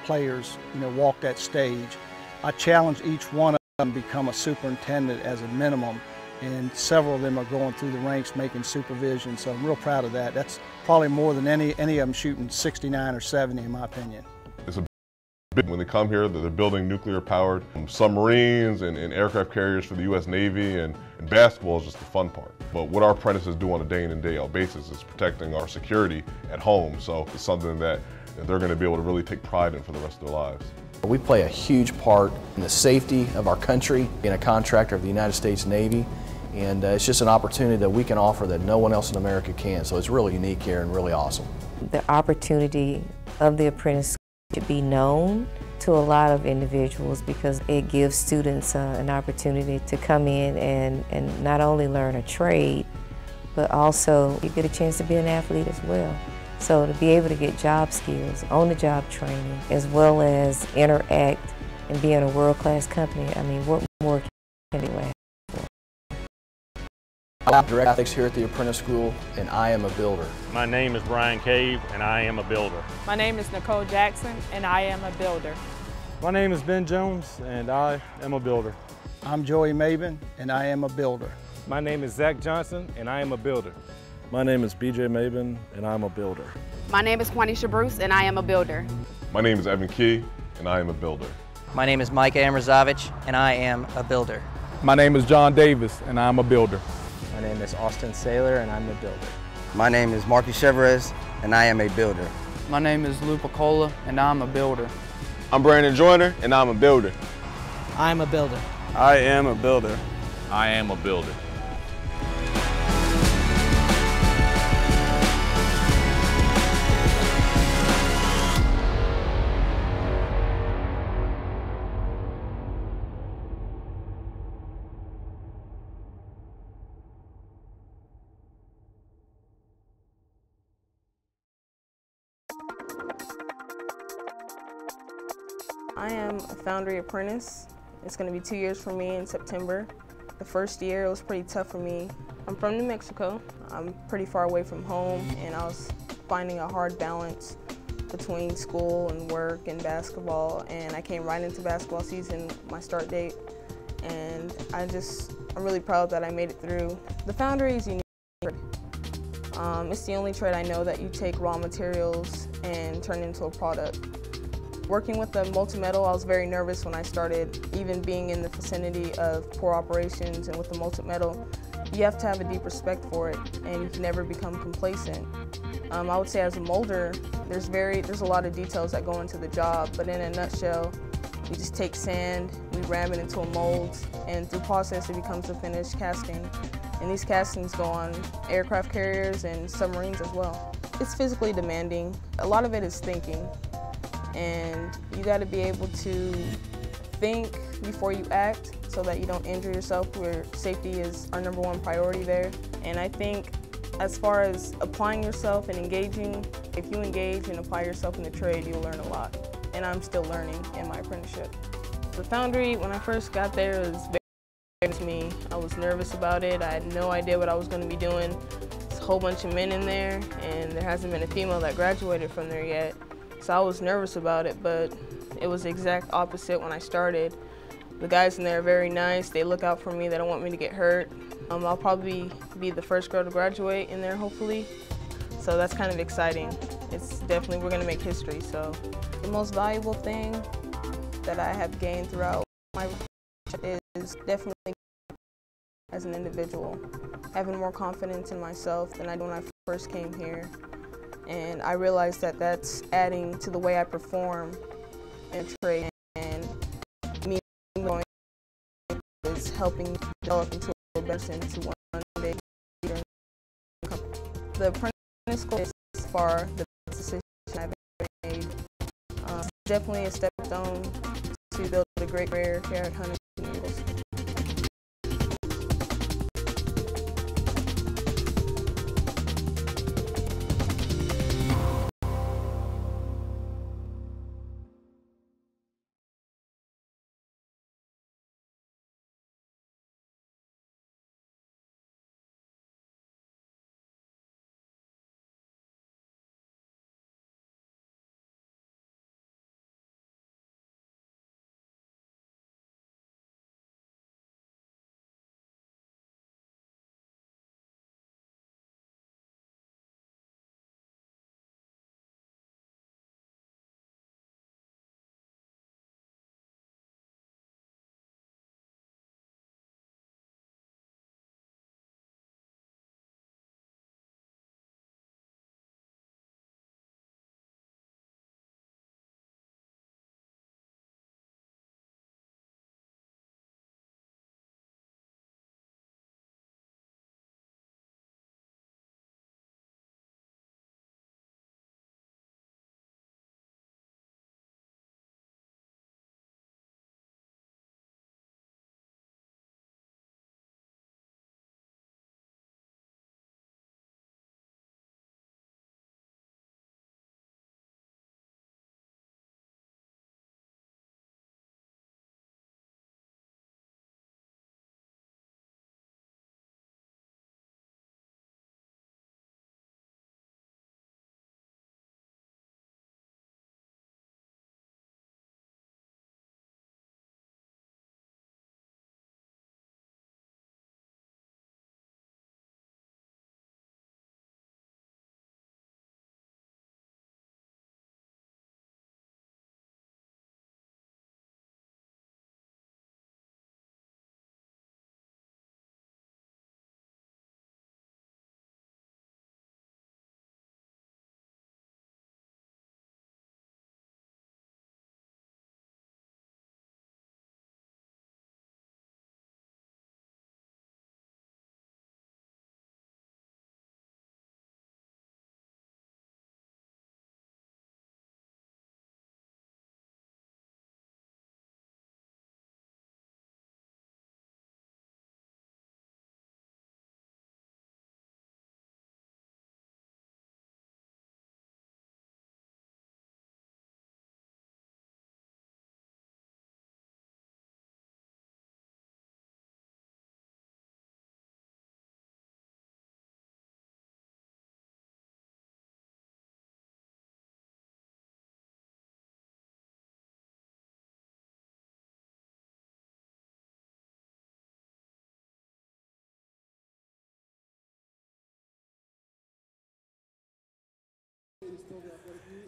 Speaker 18: players, walk that stage. I challenge each one of them to become a superintendent as a minimum, and several of them are going through the ranks making supervision, so I'm real proud of that. That's probably more than any of them shooting 69 or 70 in my opinion.
Speaker 19: It's a big when they come here that they're building nuclear-powered submarines and aircraft carriers for the U.S. Navy, and basketball is just the fun part. But what our apprentices do on a day in and day out basis is protecting our security at home, so it's something that they're going to be able to really take pride in for the rest of their lives.
Speaker 6: We play a huge part in the safety of our country, being a contractor of the United States Navy, and it's just an opportunity that we can offer that no one else in America can, so it's really unique here and really awesome.
Speaker 5: The opportunity of the apprentice should be known to a lot of individuals because it gives students an opportunity to come in and not only learn a trade, but also you get a chance to be an athlete as well. So to be able to get job skills, on-the-job training, as well as interact and be in a world-class company, I mean, what more can you ask for?
Speaker 6: I'm Direct Athletics here at the Apprentice School, and I am a builder.
Speaker 14: My name is Brian Cave, and I am a builder.
Speaker 9: My name is Nicole Jackson, and I am a builder.
Speaker 12: My name is Ben Jones, and I am a builder.
Speaker 18: I'm Joey Maben, and I am a builder.
Speaker 12: My name is Zach Johnson, and I am a builder.
Speaker 17: My name is BJ Maben, and I'm a builder.
Speaker 8: My name is Quanisha Bruce, and I am a builder.
Speaker 19: My name is Evan Key, and I am a builder.
Speaker 10: My name is Mike Amrazovich, and I am a builder.
Speaker 16: My name is John Davis, and I'm a builder.
Speaker 20: My name is Austin Saylor, and I'm a builder.
Speaker 11: My name is Marcus Chevres, and I am a builder.
Speaker 7: My name is Lou Picola, and I'm a builder.
Speaker 3: I'm Brandon Joyner, and I'm a builder.
Speaker 13: I'm a builder.
Speaker 15: I am a builder.
Speaker 4: I am a builder.
Speaker 21: I am a foundry apprentice. It's going to be 2 years for me in September. The first year it was pretty tough for me. I'm from New Mexico. I'm pretty far away from home, and I was finding a hard balance between school and work and basketball, and I came right into basketball season, my start date, and I'm really proud that I made it through. The foundry is unique. It's the only trade I know that you take raw materials and turn into a product. Working with the multi-metal, I was very nervous when I started. Even being in the vicinity of pour operations and with the multi-metal, you have to have a deep respect for it, and you can never become complacent. I would say as a molder, there's a lot of details that go into the job, but in a nutshell, we just take sand, we ram it into a mold, and through process it becomes a finished casting. And these castings go on aircraft carriers and submarines as well. It's physically demanding. A lot of it is thinking. And you got to be able to think before you act so that you don't injure yourself, where safety is our #1 priority there. And I think as far as applying yourself and engaging, if you engage and apply yourself in the trade, you'll learn a lot. And I'm still learning in my apprenticeship. The foundry, when I first got there, was very new to me. I was nervous about it. I had no idea what I was going to be doing. whole bunch of men in there, and there hasn't been a female that graduated from there yet. So I was nervous about it, but it was the exact opposite when I started. The guys in there are very nice. They look out for me. They don't want me to get hurt. I'll probably be the first girl to graduate in there, hopefully. So that's kind of exciting. It's definitely, we're going to make history. So the most valuable thing that I have gained throughout my is definitely as an individual, having more confidence in myself than I did when I first came here. And I realized that that's adding to the way I perform and trade, and me going is helping me develop into a person to one day be leader in the company. The apprentice school is far the best decision I've ever made. Definitely a stepping stone to build a great career here at Huntington Eagles.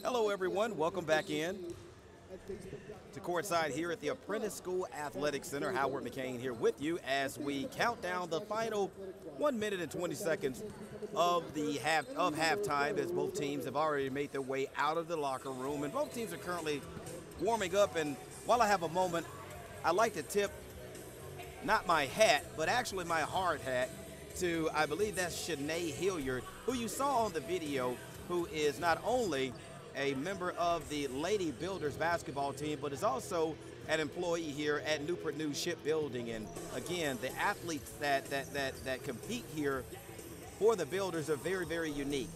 Speaker 2: Hello, everyone. Welcome back in to courtside here at the Apprentice School Athletic Center. Howard McCain here with you as we count down the final 1 minute and 20 seconds of halftime, as both teams have already made their way out of the locker room, and both teams are currently warming up. And while I have a moment, I'd like to tip not my hat, but actually my hard hat to, I believe that's Shanae Hilliard, who you saw on the video, who is not only a member of the Lady Builders basketball team, but is also an employee here at Newport News Shipbuilding. And again, the athletes that compete here for the Builders are very, very unique.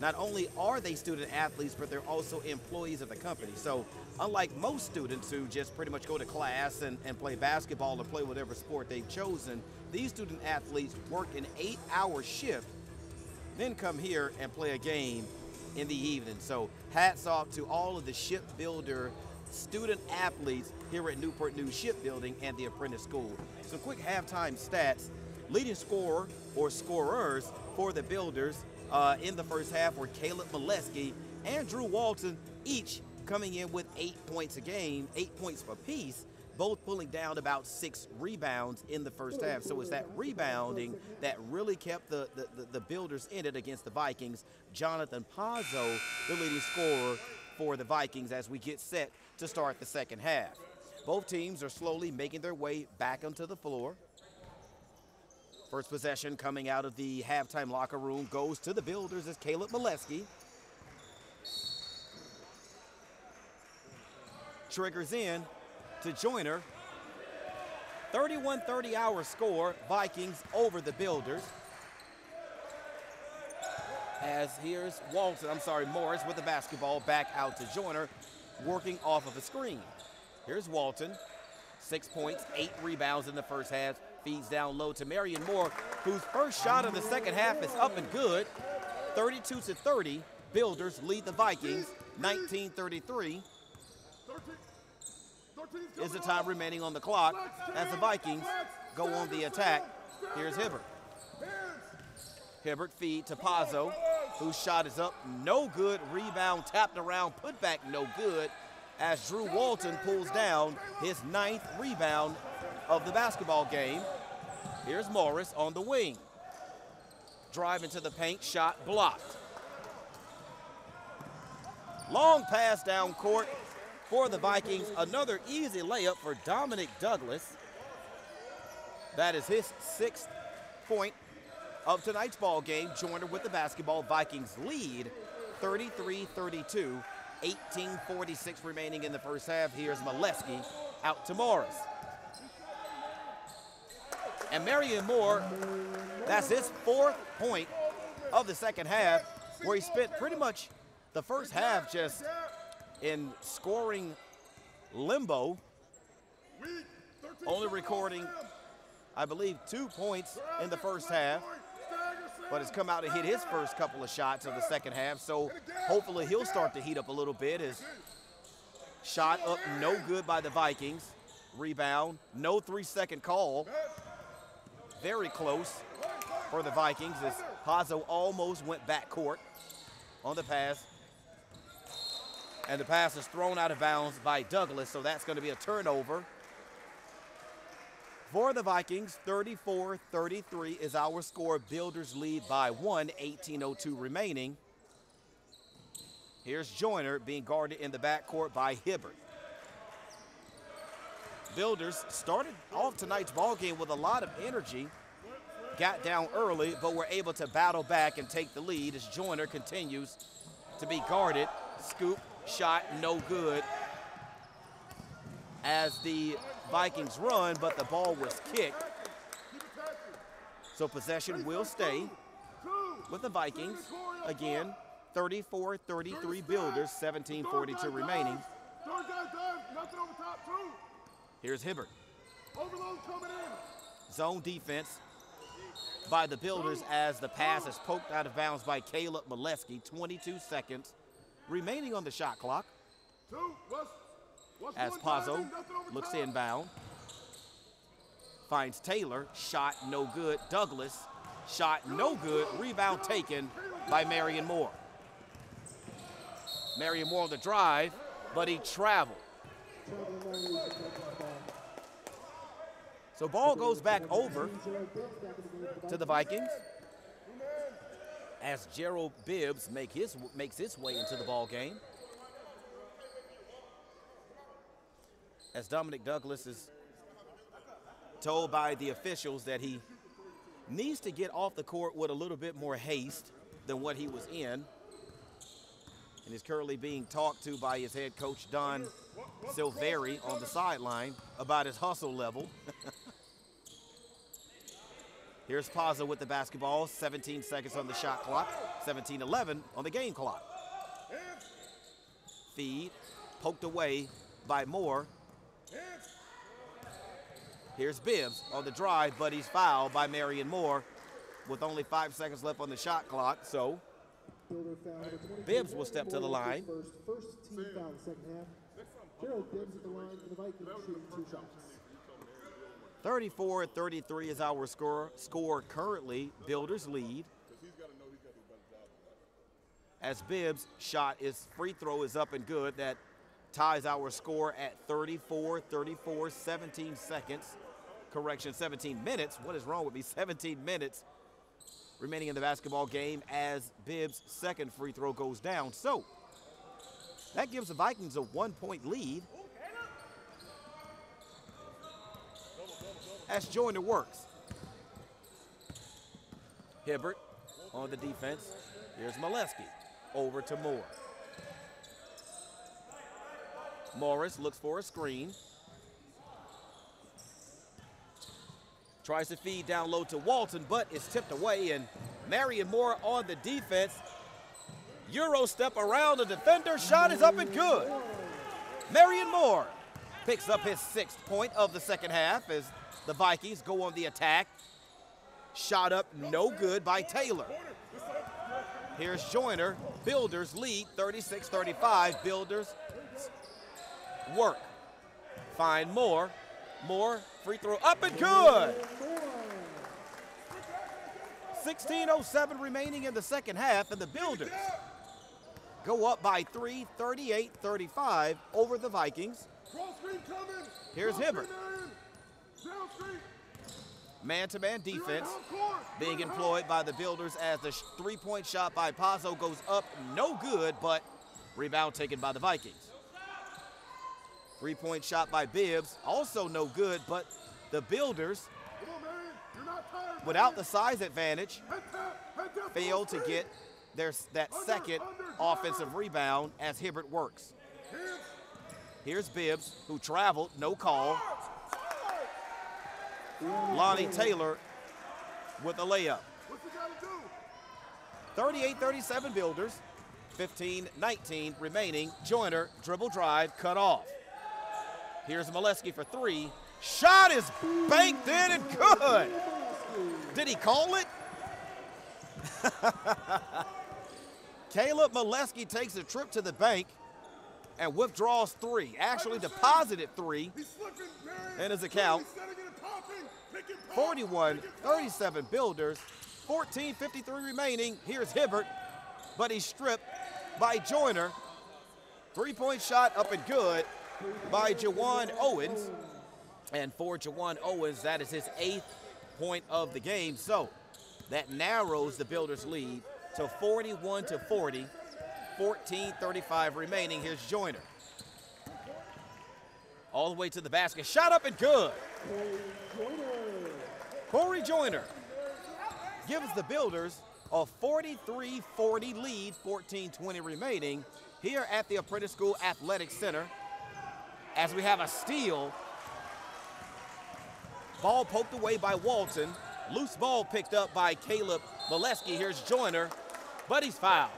Speaker 2: Not only are they student athletes, but they're also employees of the company. So unlike most students who just pretty much go to class and play basketball or play whatever sport they've chosen, these student athletes work an 8-hour shift then come here and play a game in the evening. So hats off to all of the shipbuilder student athletes here at Newport News Shipbuilding and the Apprentice School. Some quick halftime stats. Leading scorer or scorers for the Builders in the first half were Caleb Molesky and Drew Walton, each coming in with 8 points a game, 8 points apiece, both pulling down about 6 rebounds in the first half. So it's that rebounding that really kept the Builders in it against the Vikings. Jonathan Pazzo, the leading scorer for the Vikings as we get set to start the second half. Both teams are slowly making their way back onto the floor. First possession coming out of the halftime locker room goes to the Builders as Caleb Molesky triggers in to Joyner. 31-30 our score, Vikings over the Builders. As here's Morris with the basketball back out to Joyner, working off of a screen. Here's Walton, 6 points, 8 rebounds in the first half. Feeds down low to Marion Moore, whose first shot of the second half is up and good. 32-30, Builders lead the Vikings. 19-33 is the time remaining on the clock as the Vikings go on the attack. Here's Hibbert. Hibbert feed to Pazzo, whose shot is up, no good. Rebound tapped around, put back no good, as Drew Walton pulls down his 9th rebound of the basketball game. Here's Morris on the wing. Drive into the paint, shot blocked. Long pass down court for the Vikings. Another easy layup for Dominic Douglas. That is his 6th point of tonight's ball game. Joyner with the basketball. Vikings lead 33-32. 18:46 remaining in the first half. Here's Molesky out to Morris. And Marion Moore, that's his 4th point of the second half, where he spent pretty much the first half just in scoring limbo, only recording, I believe, 2 points in the first half, but has come out to hit his first couple of shots of the second half. So hopefully he'll start to heat up a little bit. His shot up no good by the Vikings. Rebound, no 3-second call. Very close for the Vikings as Pazzo almost went backcourt on the pass. And the pass is thrown out of bounds by Douglas, so that's going to be a turnover. For the Vikings, 34-33 is our score. Builders lead by 1, 18:02 remaining. Here's Joyner being guarded in the backcourt by Hibbert. Builders started off tonight's ball game with a lot of energy, got down early, but were able to battle back and take the lead as Joyner continues to be guarded. Scoop, shot, no good as the Vikings run, but the ball was kicked. So possession will stay with the Vikings. Again, 34-33 Builders, 17:42 remaining. Here's Hibbert. Zone defense by the Builders as the pass is poked out of bounds by Caleb Molesky. 22 seconds remaining on the shot clock as Pazzo looks inbound. Finds Taylor, shot no good. Douglas, shot no good. Rebound taken by Marion Moore. Marion Moore on the drive, but he traveled. So ball goes back over to the Vikings as Gerald Bibbs makes his way into the ball game. As Dominic Douglas is told by the officials that he needs to get off the court with a little bit more haste than what he was in, and is currently being talked to by his head coach, Don Silveri, on the sideline about his hustle level. Here's Pazzo with the basketball, 17 seconds on the shot clock, 17-11 on the game clock. Feed, poked away by Moore. Here's Bibbs on the drive, but he's fouled by Marion Moore. with only 5 seconds left on the shot clock. So Bibbs will step to the line.
Speaker 1: First team foul in the second half. Gerald Bibbs at the line for the Vikings, shooting 2 shots.
Speaker 2: 34-33 is our score currently. Builders lead. As Bibbs' free throw is up and good. That ties our score at 34-34, 17 seconds. Correction, 17 minutes. What is wrong with me? 17 minutes remaining in the basketball game as Bibbs' second free throw goes down. So that gives the Vikings a 1-point lead as Joyner works. Hibbert on the defense. Here's Molesky. Over to Moore. Morris looks for a screen. Tries to feed down low to Walton, but it's tipped away, and Marion Moore on the defense. Euro step around the defender. Shot is up and good. Marion Moore picks up his 6th point of the second half as the Vikings go on the attack. Shot up, no good by Taylor. Here's Joyner. Builders lead 36-35. Builders work. Find Moore. Moore, free throw up and good. 16:07 remaining in the second half, and the Builders go up by 3, 38-35 over the Vikings. Here's Hibbert. Man-to-man defense being employed by the Builders as the three-point shot by Pazzo goes up, no good, but rebound taken by the Vikings. Three-point shot by Bibbs, also no good, but the Builders, without the size advantage, failed to get that second offensive rebound as Hibbert works. Here's Bibbs, who traveled, no call. Lonnie Taylor with a layup. 38-37 Builders, 15-19 remaining. Joyner, dribble drive, cut off. Here's Molesky for 3. Shot is banked in and good. Did he call it? Caleb Molesky takes a trip to the bank and withdraws 3. Actually deposited 3 in his account. 41-37 Builders, 14:53 remaining. Here's Hibbert, but he's stripped by Joyner. Three-point shot up and good by Jawan Owens. And for Jawan Owens, that is his 8th point of the game. So that narrows the Builders' lead to 41-40, 14:35 remaining. Here's Joyner. All the way to the basket. Shot up and good. Corey Joyner gives the Builders a 43-40 lead, 14:20 remaining here at the Apprentice School Athletic Center. As we have a steal. Ball poked away by Walton. Loose ball picked up by Caleb Molesky. Here's Joyner, but he's fouled.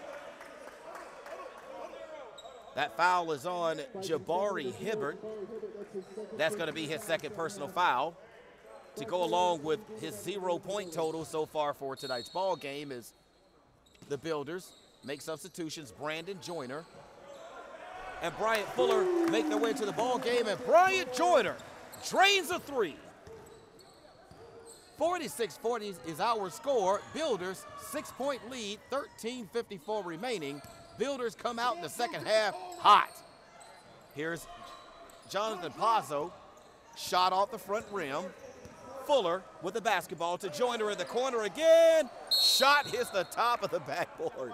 Speaker 2: That foul is on Jabari Hibbert. That's going to be his 2nd personal foul. To go along with his 0-point total so far for tonight's ball game is the Builders make substitutions. Brandon Joyner and Bryant Fuller make their way to the ball game, and Bryant Joyner drains a 3. 46-40 is our score. Builders 6-point lead, 13:54 remaining. Builders come out in the second half hot. Here's Jonathan Pazzo, shot off the front rim. Fuller with the basketball to Joyner in the corner again. Shot hits the top of the backboard.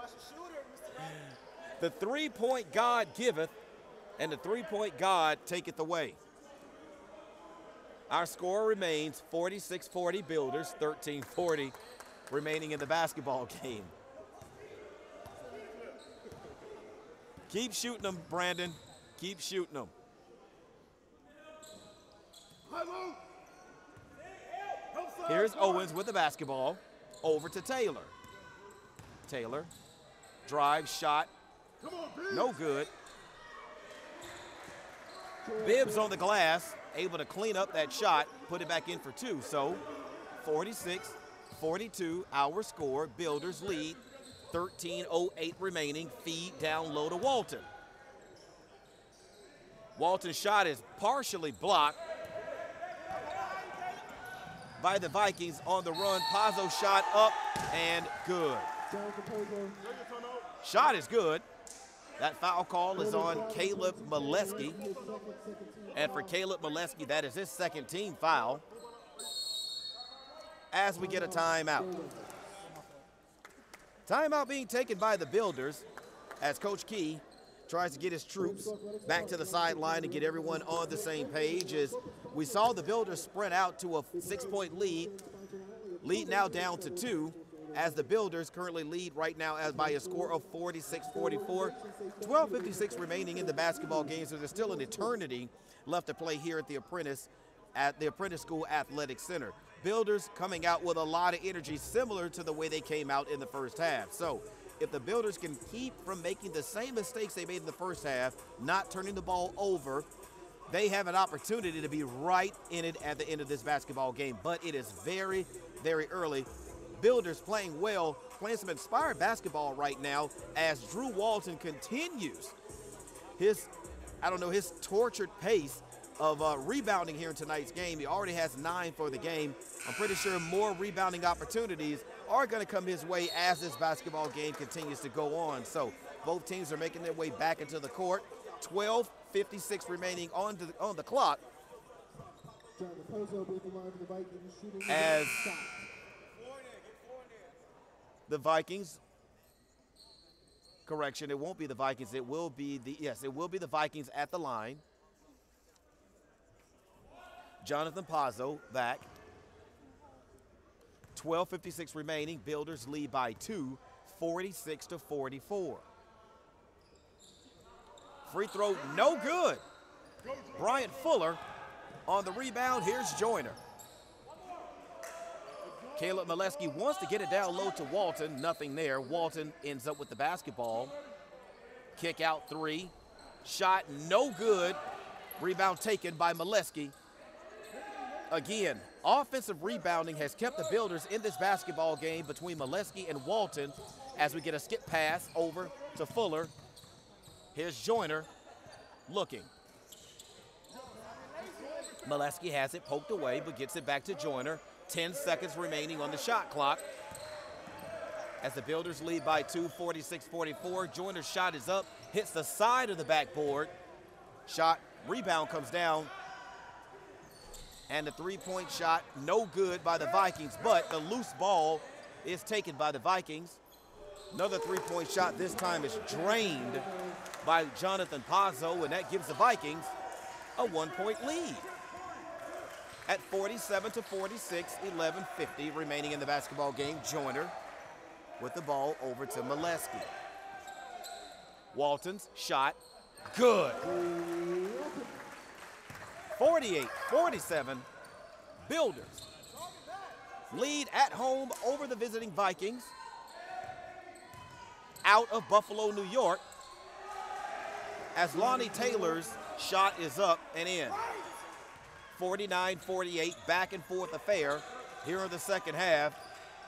Speaker 2: The three-point God giveth, and the three-point God taketh away. Our score remains 46-40 Builders, 13-40 remaining in the basketball game. Keep shooting them, Brandon. Keep shooting them. Here's Owens with the basketball. Over to Taylor. Taylor, drive, shot, no good. Bibbs on the glass, able to clean up that shot, put it back in for 2. So 46-40 42, our score. Builders lead. 13:08 remaining. Feed down low to Walton. Walton's shot is partially blocked by the Vikings on the run. Pazzo shot up and good. Shot is good. That foul call is on Caleb Molesky. And for Caleb Molesky, that is his second team foul. As we get a timeout. Timeout being taken by the Builders as Coach Key tries to get his troops back to the sideline and get everyone on the same page. As we saw the Builders sprint out to a 6-point lead. Lead now down to 2, as the Builders currently lead right now as by a score of 46-44. 12:56 remaining in the basketball game, so there's still an eternity left to play here at the Apprentice School Athletic Center. Builders coming out with a lot of energy, similar to the way they came out in the first half. So if the Builders can keep from making the same mistakes they made in the first half, not turning the ball over, they have an opportunity to be right in it at the end of this basketball game. But it is very, very early. Builders playing well, playing some inspired basketball right now as Drew Walton continues his tortured pace of rebounding here in tonight's game. He already has 9 for the game. I'm pretty sure more rebounding opportunities are going to come his way as this basketball game continues to go on. So both teams are making their way back into the court. 12:56 remaining on the clock. As the Vikings, correction, it won't be the Vikings. It will be the Vikings at the line. Jonathan Pazzo back. 12:56 remaining. Builders lead by 2, 46-44. Free throw, no good. Bryant Fuller on the rebound. Here's Joyner. Caleb Molesky wants to get it down low to Walton. Nothing there. Walton ends up with the basketball. Kick out 3. Shot no good. Rebound taken by Molesky. Again, offensive rebounding has kept the Builders in this basketball game between Molesky and Walton as we get a skip pass over to Fuller. Here's Joyner looking. Molesky has it poked away but gets it back to Joyner. 10 seconds remaining on the shot clock as the Builders lead by 2, 46-44. Joyner's shot is up, hits the side of the backboard. Rebound comes down. And the three-point shot, no good by the Vikings, but the loose ball is taken by the Vikings. Another three-point shot, this time is drained by Jonathan Pazzo, and that gives the Vikings a 1-point lead. At 47-46, 11:50 remaining in the basketball game. Joyner with the ball over to Molesky. Walton's shot, good. 48-47, Builders lead at home over the visiting Vikings out of Buffalo, New York, as Lonnie Taylor's shot is up and in. 49-48, back and forth affair here in the second half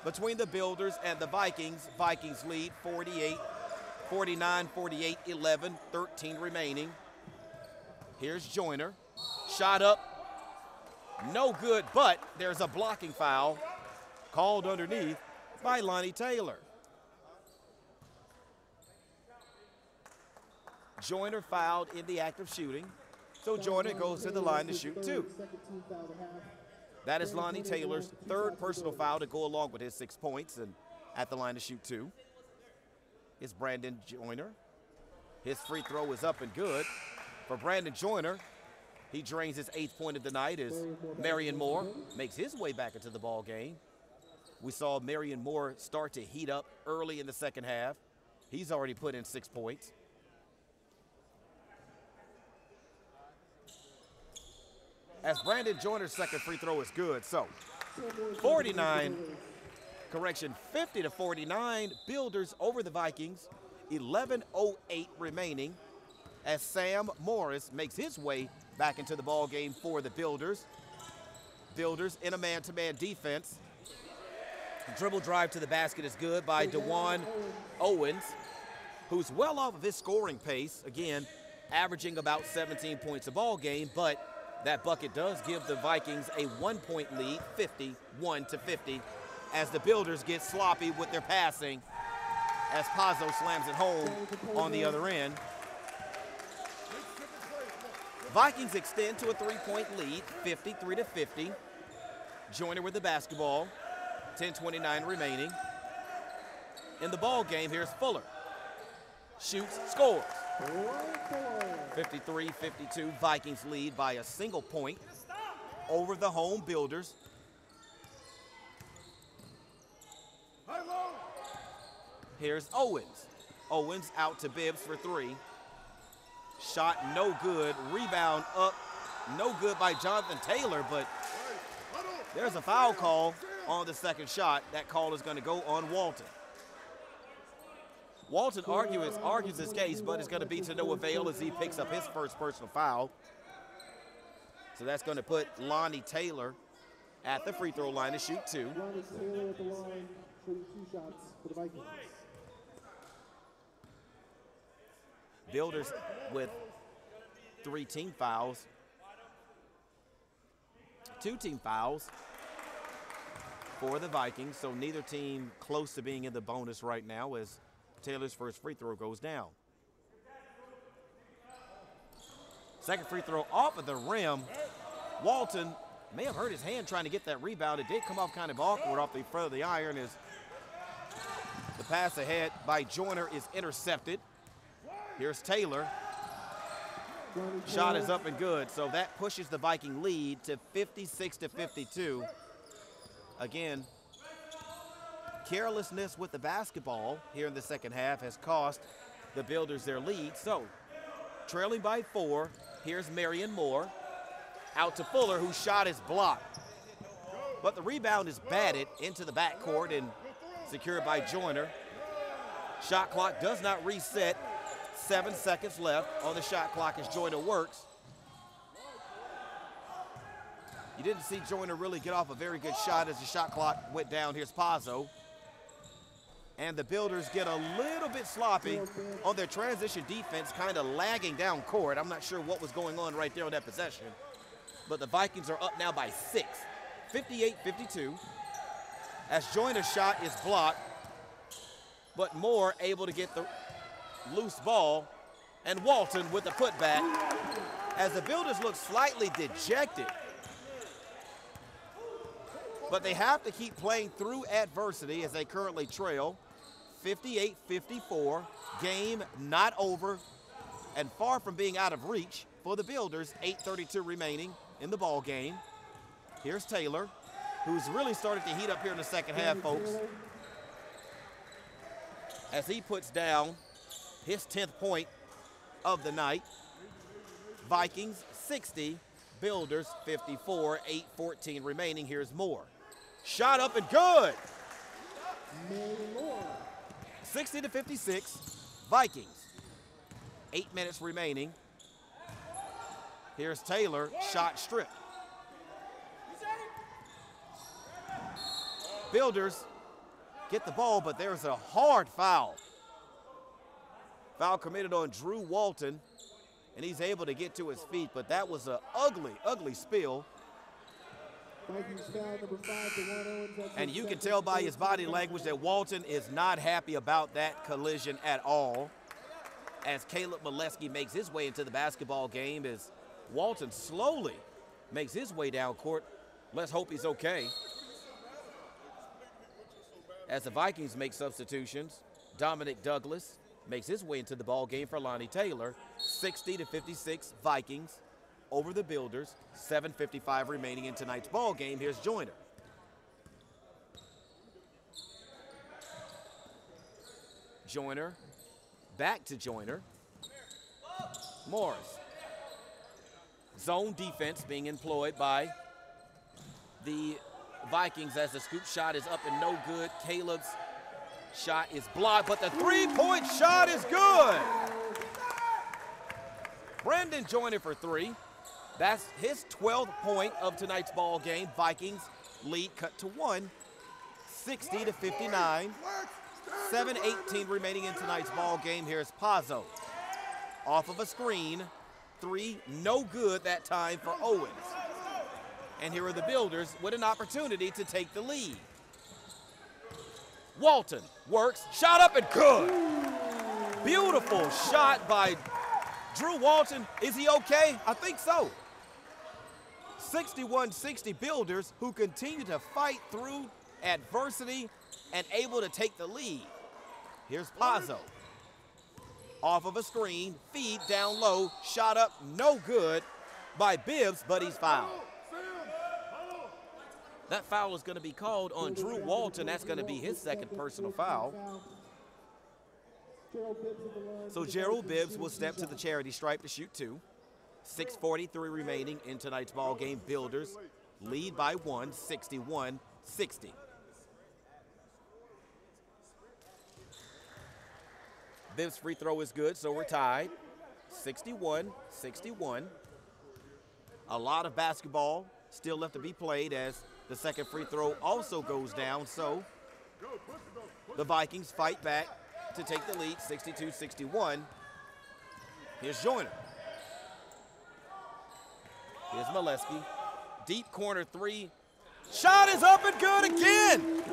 Speaker 2: between the Builders and the Vikings. Vikings lead 49-48, 11-13 remaining. Here's Joyner. Shot up, no good, but there's a blocking foul called underneath by Lonnie Taylor. Joyner fouled in the act of shooting, so Joyner goes to the line to shoot 2. That is Lonnie Taylor's 3rd personal foul to go along with his 6 points, and at the line to shoot 2 is Brandon Joyner. His free throw is up and good for Brandon Joyner. He drains his 8th point of the night as Marion Moore makes his way back into the ball game. We saw Marion Moore start to heat up early in the second half. He's already put in 6 points. As Brandon Joyner's second free throw is good. So 50-49, Builders over the Vikings. 11:08 remaining as Sam Morris makes his way back into the ball game for the Builders. Builders in a man-to-man defense. Dribble drive to the basket is good by DeJuan Owens, who's well off of his scoring pace. Again, averaging about 17 points a ball game, but that bucket does give the Vikings a 1-point lead, 51-50, as the Builders get sloppy with their passing as Pazzo slams it home on the other end. Vikings extend to a 3-point lead, 53-50. Joyner with the basketball, 10:29 remaining. In the ball game, here's Fuller. Shoots, scores. 53-52, Vikings lead by a single point over the home Builders. Here's Owens. Owens out to Bibbs for three. Shot no good, rebound up, no good by Jonathan Taylor, but there's a foul call on the second shot. That call is going to go on Walton. Walton argues his case, but it's going to be to no avail as he picks up his first personal foul. So that's going to put Lonnie Taylor at the free throw line to shoot two.
Speaker 1: Lonnie Taylor at the line, shooting 2 shots for the Vikings.
Speaker 2: Builders with 3 team fouls. 2 team fouls for the Vikings, so neither team close to being in the bonus right now as Taylor's first free throw goes down. Second free throw off of the rim. Walton may have hurt his hand trying to get that rebound. It did come off kind of awkward off the front of the iron as the pass ahead by Joyner is intercepted. Here's Taylor. Shot is up and good, so that pushes the Viking lead to 56-52. Again, carelessness with the basketball here in the second half has cost the Builders their lead. So, trailing by 4, here's Marion Moore. Out to Fuller, whose shot is blocked. But the rebound is batted into the backcourt and secured by Joyner. Shot clock does not reset. 7 seconds left on the shot clock as Joyner works. You didn't see Joyner really get off a very good shot as the shot clock went down. Here's Pazzo. And the Builders get a little bit sloppy on their transition defense, kind of lagging down court. I'm not sure what was going on right there on that possession. But the Vikings are up now by 6, 58-52. As Joyner's shot is blocked, but Moore able to get the loose ball, and Walton with the putback as the Builders look slightly dejected. But they have to keep playing through adversity as they currently trail 58-54. Game not over and far from being out of reach for the Builders. 8:32 remaining in the ball game. Here's Taylor, who's really started to heat up here in the second half, folks, as he puts down his 10th point of the night. Vikings 60, Builders 54, 8:14 remaining. Here's Moore. Shot up and good. 60-56, Vikings. 8 minutes remaining. Here's Taylor, shot stripped. Builders get the ball, but there's a hard foul. Foul committed on Drew Walton, and he's able to get to his feet, but that was an ugly, ugly spill.
Speaker 1: Vikings foul number 5 to DeJuan Owens.
Speaker 2: And you can tell by his body language that Walton is not happy about that collision at all. As Caleb Molesky makes his way into the basketball game, as Walton slowly makes his way down court. Let's hope he's okay. As the Vikings make substitutions, Dominic Douglas makes his way into the ball game for Lonnie Taylor. 60-56 Vikings over the Builders. 7:55 remaining in tonight's ball game. Here's Joyner. Joyner, back to Joyner. Morris. Zone defense being employed by the Vikings as the scoop shot is up and no good. Caleb's shot is blocked, but the three-point shot is good. Brandon Joyner for 3. That's his 12th point of tonight's ball game. Vikings lead cut to 1. 60-59. 7:18 remaining in tonight's ball game. Here's Pazzo. Off of a screen. 3, no good that time for Owens. And here are the Builders with an opportunity to take the lead. Walton works, shot up and good. Beautiful shot by Drew Walton. Is he okay? I think so. 61-60 Builders, who continue to fight through adversity and able to take the lead. Here's Pazzo. Off of a screen, feed down low, shot up, no good by Bibbs, but he's fouled. That foul is going to be called on Drew Walton. That's going to be his second personal foul. So Gerald Bibbs will step to the charity stripe to shoot 2. 6:43 remaining in tonight's ball game. Builders lead by 1, 61-60. Bibbs' free throw is good, so we're tied. 61-61. A lot of basketball still left to be played as the second free throw also goes down, so the Vikings fight back to take the lead, 62-61. Here's Joyner. Here's Molesky. Deep corner 3. Shot is up and good again.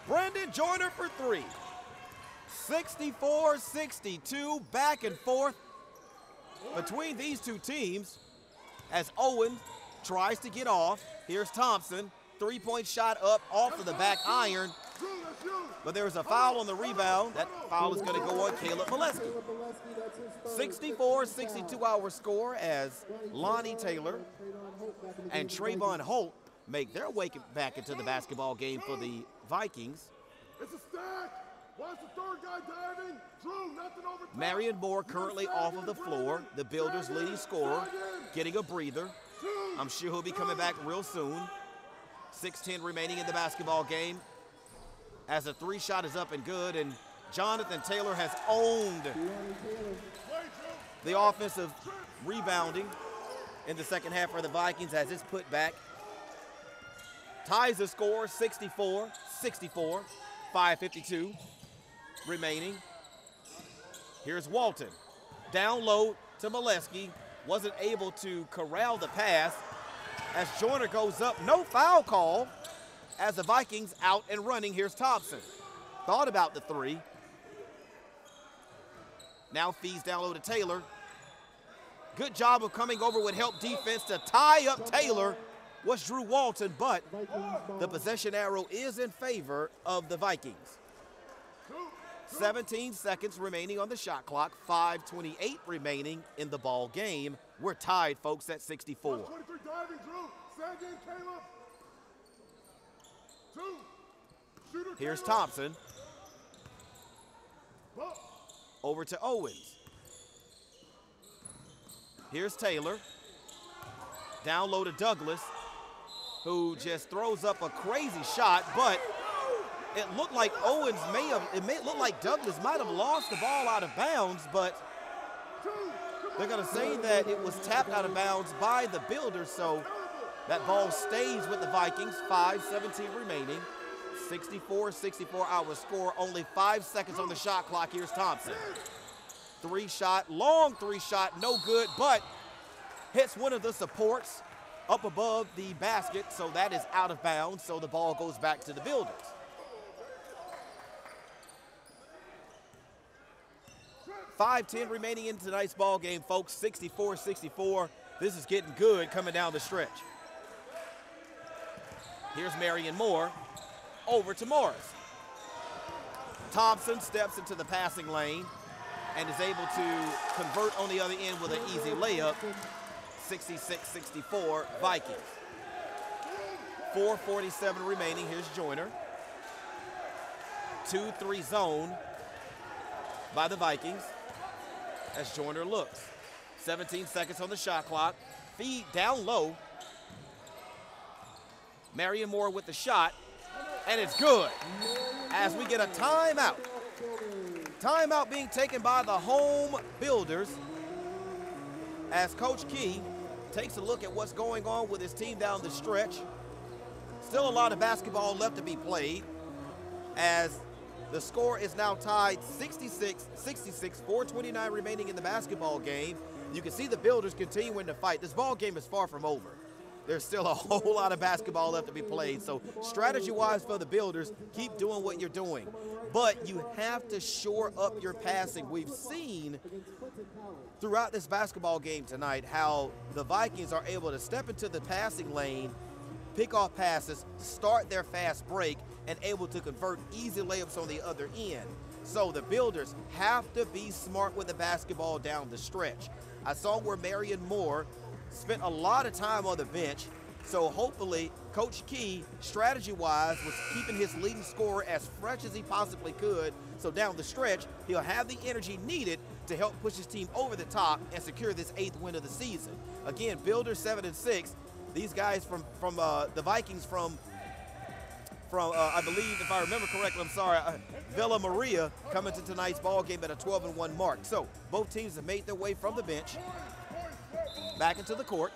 Speaker 2: Brandon Joyner for 3. 64-62, back and forth between these two teams as Owen tries to get off. Here's Thompson. 3-point shot up off of the back iron. But there's a foul on the rebound. That foul is going to go on Caleb Molesky. 64-62 our score as Lonnie Taylor and Trayvon Holt make their way back into the basketball game for the Vikings.
Speaker 5: It's a stack. Watch the third guy diving. Drew, nothing over top.
Speaker 2: Marion Moore currently off of the floor. The Builders' leading scorer, getting a breather. I'm sure he'll be coming back real soon. 6:10 remaining in the basketball game as a 3 shot is up and good, and Jonathan Taylor has owned the offensive rebounding in the second half for the Vikings as it's put back. Ties the score 64-64, 5:52 remaining. Here's Walton. Down low to Molesky. Wasn't able to corral the pass as Joyner goes up. No foul call as the Vikings out and running. Here's Thompson. Thought about the 3. Now feeds down low to Taylor. Good job of coming over with help defense to tie up Taylor. Was Drew Walton, but the possession arrow is in favor of the Vikings. 17 seconds remaining on the shot clock, 5:28 remaining in the ball game. We're tied, folks, at 64.
Speaker 5: 23 diving, Drew. Stand in, Caleb. 2. Shooter,
Speaker 2: Here's
Speaker 5: Caleb.
Speaker 2: Thompson. Over to Owens. Here's Taylor. Down low to Douglas, who just throws up a crazy shot, but it looked like Owens may look like Douglas might have lost the ball out of bounds, but they're going to say that it was tapped out of bounds by the Builders, so that ball stays with the Vikings. 5:17 remaining. 64-64 our score. Only 5 seconds on the shot clock. Here's Thompson. 3 shot, long 3 shot, no good, but hits one of the supports up above the basket, so that is out of bounds, so the ball goes back to the Builders. .5:10 remaining in tonight's ball game, folks. 64-64. This is getting good coming down the stretch. Here's Marion Moore. Over to Morris. Thompson steps into the passing lane and is able to convert on the other end with an easy layup. 66-64 Vikings. 4:47 remaining. Here's Joyner. 2-3 zone by the Vikings as Joyner looks. 17 seconds on the shot clock. Feed down low. Marion Moore with the shot, and it's good as we get a timeout. Timeout being taken by the home Builders as Coach Key takes a look at what's going on with his team down the stretch. Still a lot of basketball left to be played as the score is now tied 66-66, 4:29 remaining in the basketball game. You can see the Builders continuing to fight. This ball game is far from over. There's still a whole lot of basketball left to be played. So strategy-wise for the Builders, keep doing what you're doing. But you have to shore up your passing. We've seen throughout this basketball game tonight how the Vikings are able to step into the passing lane, pick off passes, start their fast break, and able to convert easy layups on the other end. So the Builders have to be smart with the basketball down the stretch. I saw where Marion Moore spent a lot of time on the bench, so hopefully Coach Key, strategy-wise, was keeping his leading scorer as fresh as he possibly could, so down the stretch, he'll have the energy needed to help push his team over the top and secure this 8th win of the season. Again, Builders 7-6. These guys from the Vikings from I believe, if I remember correctly, I'm sorry, Villa Maria coming to tonight's ball game at a 12-1 mark. So both teams have made their way from the bench back into the court.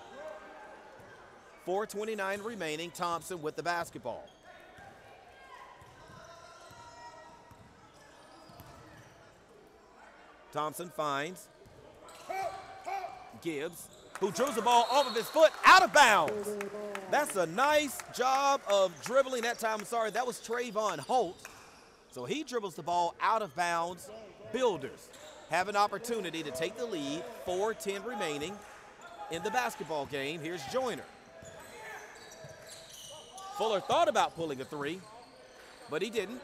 Speaker 2: 4:29 remaining. Thompson with the basketball. Thompson finds Gibbs, who dribbles the ball off of his foot, out of bounds. That's a nice job of dribbling that time. I'm sorry, that was Trayvon Holt. So he dribbles the ball out of bounds. Builders have an opportunity to take the lead. 4:10 remaining in the basketball game. Here's Joyner. Fuller thought about pulling a three, but he didn't.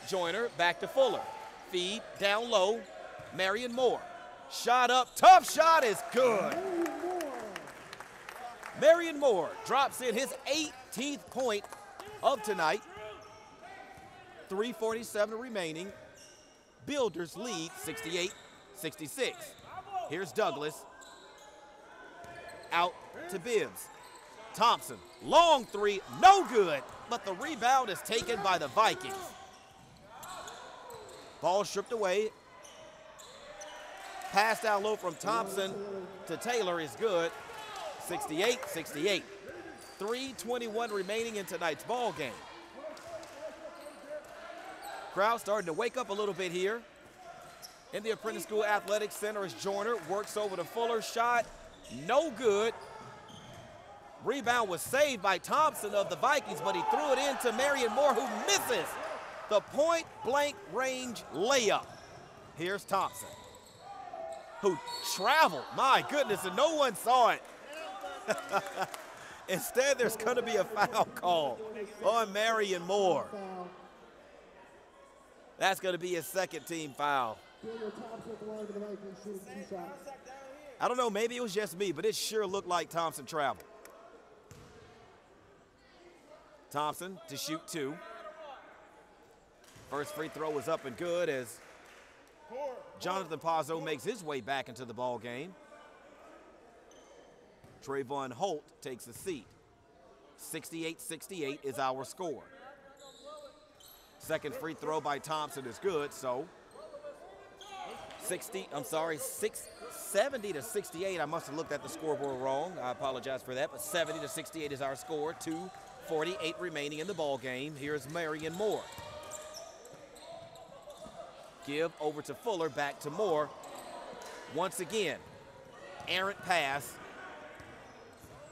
Speaker 2: Joyner back to Fuller. Feed down low. Marion Moore. Shot up, tough shot is good. Marion Moore drops in his 18th point of tonight. 3:47 remaining. Builders lead 68-66. Here's Douglas. Out to Bibbs. Thompson, long three, no good, but the rebound is taken by the Vikings. Ball stripped away. Pass down low from Thompson to Taylor is good. 68-68. 3:21 remaining in tonight's ball game. Crowd starting to wake up a little bit here. In the Apprentice School Athletics Center as Joyner works over to Fuller. Shot, no good. Rebound was saved by Thompson of the Vikings, but he threw it into Marion Moore, who misses the point-blank range layup. Here's Thompson, who traveled, my goodness, and no one saw it. Instead, there's going to be a foul call on Marion Moore. That's going to be his second team foul. I don't know, maybe it was just me, but it sure looked like Thompson traveled. Thompson to shoot two. First free throw is up and good as Jonathan Pazzo makes his way back into the ball game. Trayvon Holt takes a seat. 68-68 is our score. Second free throw by Thompson is good, so 70-68. I must have looked at the scoreboard wrong. I apologize for that, but 70-68 is our score. 2:48 remaining in the ball game. Here's Marion Moore. Give over to Fuller, back to Moore. Once again, errant pass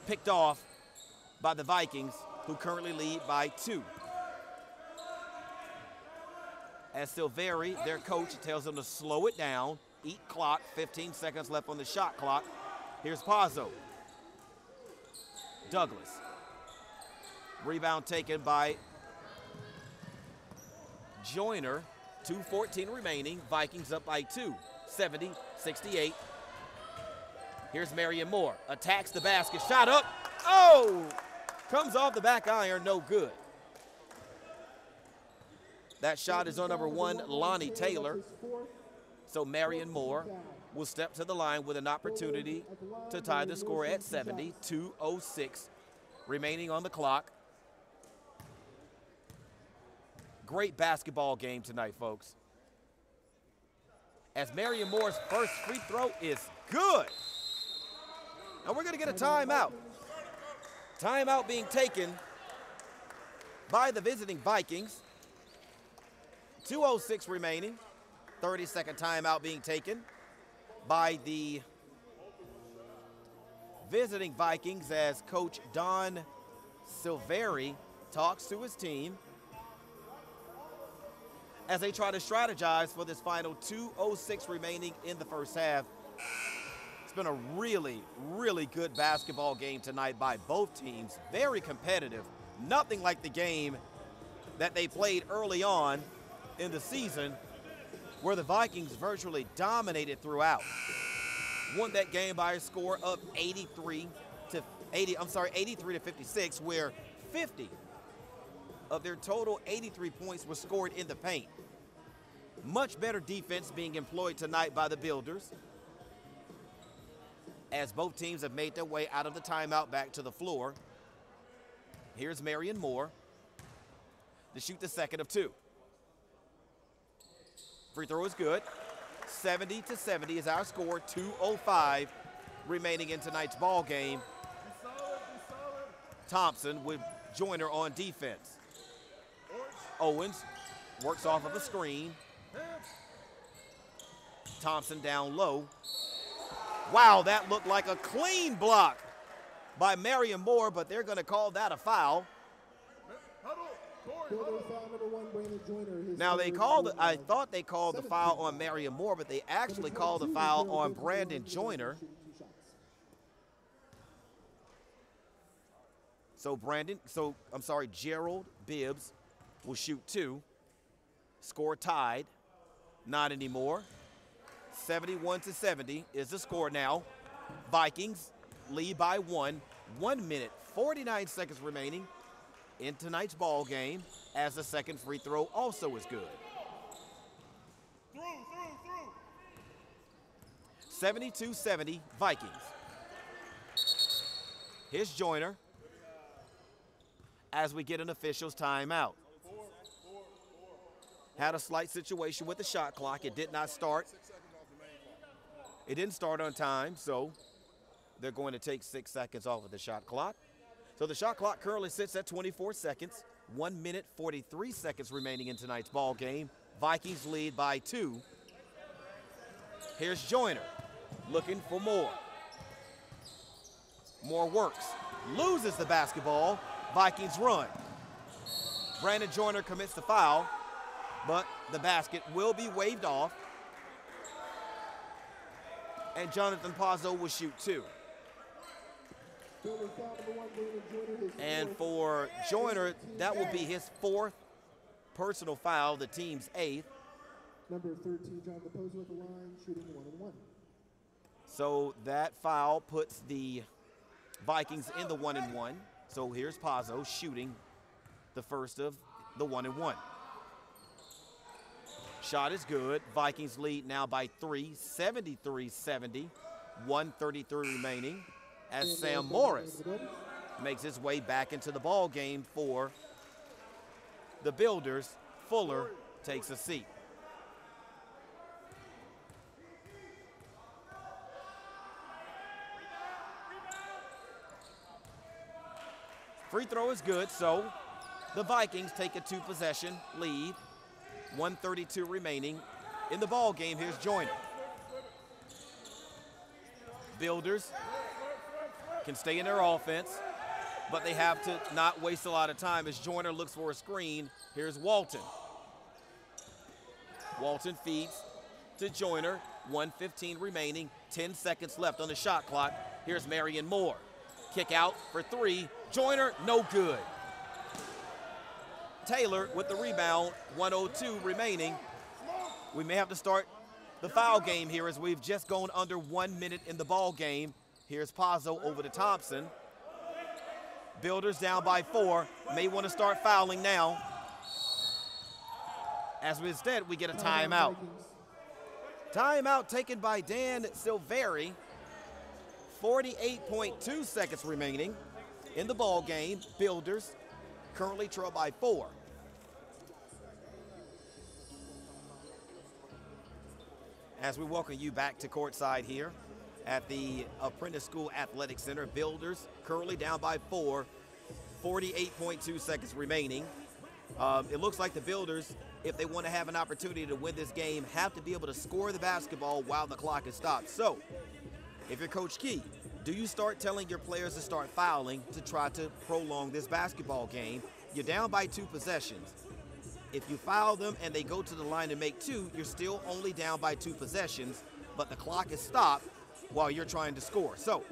Speaker 2: picked off by the Vikings, who currently lead by 2. As Silveri, their coach, tells them to slow it down, eat clock, 15 seconds left on the shot clock. Here's Pazzo. Douglas. Rebound taken by Joyner. 2:14 remaining. Vikings up by 2. 70-68. Here's Marion Moore. Attacks the basket. Shot up. Oh! Comes off the back iron. No good. That shot is on number 1, Lonnie Taylor. So Marion Moore will step to the line with an opportunity to tie the score at 70. 2:06 remaining on the clock. Great basketball game tonight, folks. As Marion Moore's first free throw is good. And we're going to get a timeout. Timeout being taken by the visiting Vikings. 2:06 remaining. 30-second timeout being taken by the visiting Vikings as Coach Don Silveri talks to his team as they try to strategize for this final 2:06 remaining in the first half. It's been a really, really good basketball game tonight by both teams. Very competitive. Nothing like the game that they played early on in the season where the Vikings virtually dominated throughout. Won that game by a score of 83 to 56, where 50 of their total 83 points were scored in the paint. Much better defense being employed tonight by the Builders as both teams have made their way out of the timeout back to the floor. Here's Marion Moore to shoot the second of two. Free throw is good. 70-70 is our score. 2:05 remaining in tonight's ball game. Thompson with Joyner on defense. Owens works off of a screen. Thompson down low. Wow, that looked like a clean block by Marion Moore, but they're going to call that a foul. Now they called, I thought they called the foul on Marion Moore, but they actually called the foul on Brandon Joyner. So Gerald Bibbs will shoot two. Score tied, not anymore. 71-70 is the score now. Vikings lead by 1. 1 minute, 49 seconds remaining in tonight's ball game, as the second free throw also is good. 72-70 Vikings. Here's Joyner as we get an official's timeout. Had a slight situation with the shot clock. It did not start. It didn't start on time, so they're going to take 6 seconds off of the shot clock. So the shot clock currently sits at 24 seconds. 1 minute, 43 seconds remaining in tonight's ball game. Vikings lead by 2. Here's Joyner looking for Moore. Moore works, loses the basketball. Vikings run. Brandon Joyner commits the foul, but the basket will be waved off. And Jonathan Pazzo will shoot 2. And for Joyner, that will be his 4th personal foul, the team's 8th.
Speaker 1: Number 13, Jonathan Pazzo at the line, shooting 1-1.
Speaker 2: So that foul puts the Vikings in the 1-1. So here's Pazzo shooting the first of the 1-1. Shot is good. Vikings lead now by 3, 73-70, 1:33 remaining, as Sam Morris makes his way back into the ball game for the Builders. Fuller takes a seat. Free throw is good, so the Vikings take a 2-possession lead. 1:32 remaining in the ball game. Here's Joyner. Builders can stay in their offense, but they have to not waste a lot of time as Joyner looks for a screen. Here's Walton. Walton feeds to Joyner. 1:15 remaining, 10 seconds left on the shot clock. Here's Marion Moore. Kick out for 3. Joyner, no good. Taylor with the rebound, 1:02 remaining. We may have to start the foul game here as we've just gone under 1 minute in the ball game. Here's Pazzo over to Thompson. Builders down by 4. May want to start fouling now. As instead, we get a timeout. Timeout taken by Dan Silveri. 48.2 seconds remaining in the ball game. Builders currently trail by 4. As we welcome you back to courtside here at the Apprentice School Athletic Center, Builders currently down by 4. 48.2 seconds remaining. It looks like the Builders, if they want to have an opportunity to win this game, have to be able to score the basketball while the clock is stopped. So, if you're Coach Key, do you start telling your players to start fouling to try to prolong this basketball game? You're down by 2 possessions. If you foul them and they go to the line to make 2, you're still only down by 2 possessions, but the clock is stopped while you're trying to score. So,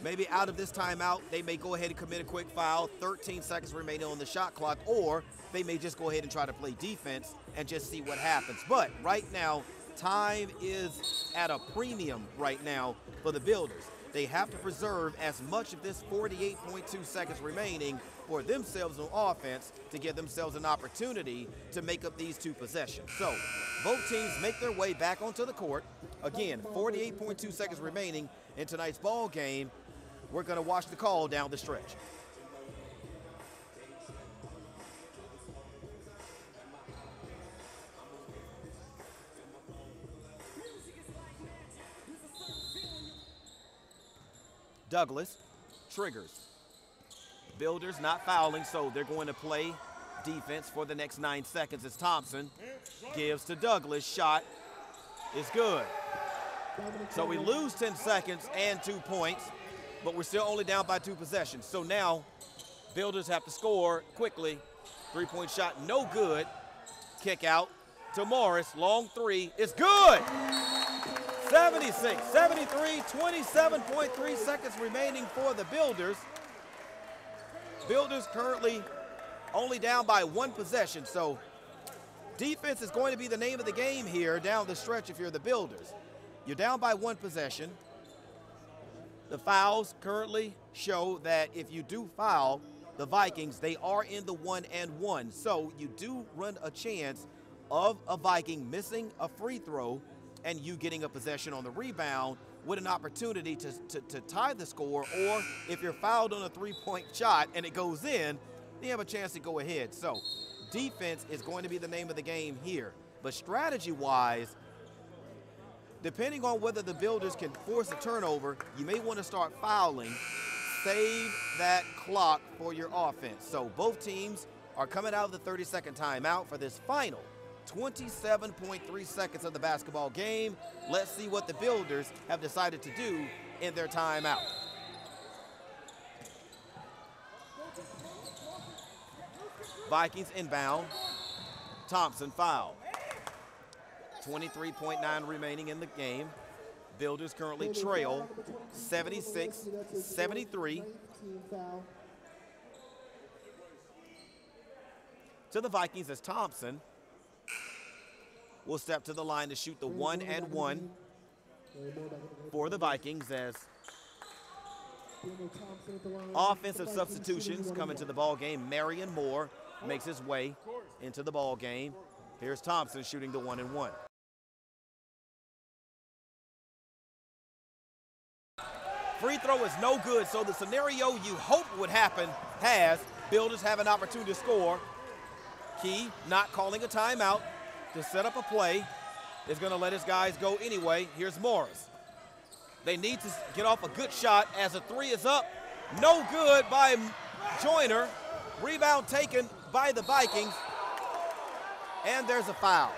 Speaker 2: maybe out of this timeout, they may go ahead and commit a quick foul, 13 seconds remaining on the shot clock, or they may just go ahead and try to play defense and just see what happens. But right now, time is at a premium right now for the Builders. They have to preserve as much of this 48.2 seconds remaining for themselves on offense to give themselves an opportunity to make up these 2 possessions. So both teams make their way back onto the court. Again, 48.2 seconds remaining in tonight's ball game. We're going to watch the call down the stretch. Douglas triggers. Builders not fouling, so they're going to play defense for the next 9 seconds as Thompson gives to Douglas. Shot is good. So we lose 10 seconds and 2 points, but we're still only down by 2 possessions. So now Builders have to score quickly. 3-point shot, no good. Kick out to Morris. Long 3 is good. 76, 73, 27.3 seconds remaining for the Builders. Builders currently only down by 1 possession, so defense is going to be the name of the game here down the stretch if you're the Builders. You're down by 1 possession. The fouls currently show that if you do foul the Vikings, they are in the 1-and-1. So you do run a chance of a Viking missing a free throw and you getting a possession on the rebound with an opportunity to tie the score, or if you're fouled on a 3-point shot and it goes in, you have a chance to go ahead. So defense is going to be the name of the game here. But strategy-wise, depending on whether the Builders can force a turnover, you may want to start fouling. Save that clock for your offense. So both teams are coming out of the 30-second timeout for this final 27.3 seconds of the basketball game. Let's see what the Builders have decided to do in their timeout. Vikings inbound. Thompson foul. 23.9 remaining in the game. Builders currently trail 76-73. To the Vikings as Thompson will step to the line to shoot the 1-and-1 for the Vikings as offensive substitutions come into the ball game. Marion Moore makes his way into the ball game. Here's Thompson shooting the 1-and-1. Free throw is no good, so the scenario you hope would happen has. Builders have an opportunity to score. Key not calling a timeout to set up a play. Is going to let his guys go anyway. Here's Morris. They need to get off a good shot as a 3 is up. No good by Joyner. Rebound taken by the Vikings. And there's a foul.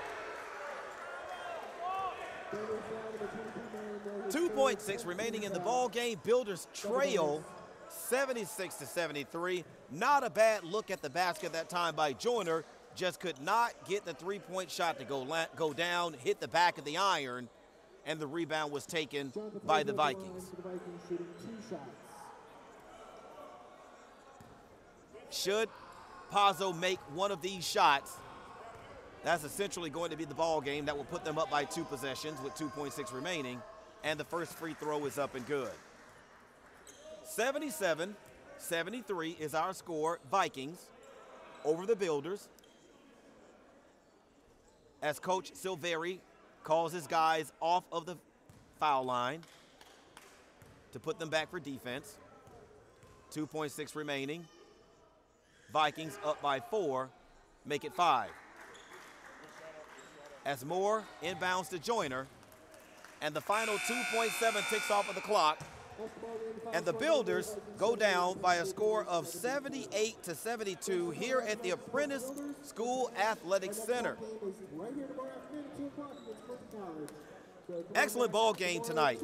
Speaker 2: 2.6 remaining in the ball game. Builders trail 76-73. Not a bad look at the basket that time by Joyner. Just could not get the 3-point shot to go down, hit the back of the iron, and the rebound was taken by the Vikings. Should Pazzo make one of these shots, that's essentially going to be the ball game. That will put them up by 2 possessions with 2.6 remaining, and the first free throw is up and good. 77-73 is our score. Vikings over the Builders, as Coach Silveri calls his guys off of the foul line to put them back for defense. 2.6 remaining. Vikings up by 4, make it 5. As Moore inbounds to Joyner, and the final 2.7 ticks off of the clock. And the Builders go down by a score of 78-72 here at the Apprentice School Athletic Center. Excellent ball game tonight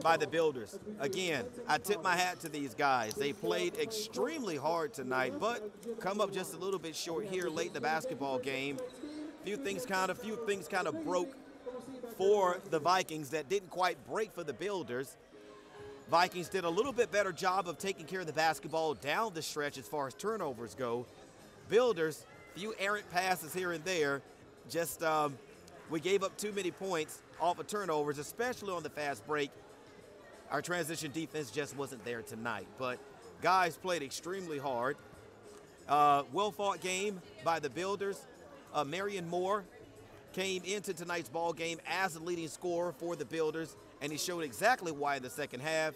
Speaker 2: by the Builders. Again, I tip my hat to these guys. They played extremely hard tonight, but come up just a little bit short here late in the basketball game. Few things kind of broke for the Vikings that didn't quite break for the Builders. Vikings did a little bit better job of taking care of the basketball down the stretch as far as turnovers go. Builders, few errant passes here and there. Just we gave up too many points off of turnovers, especially on the fast break. Our transition defense just wasn't there tonight. But guys played extremely hard. Well-fought game by the Builders. Marion Moore came into tonight's ball game as the leading scorer for the Builders, and he showed exactly why in the second half.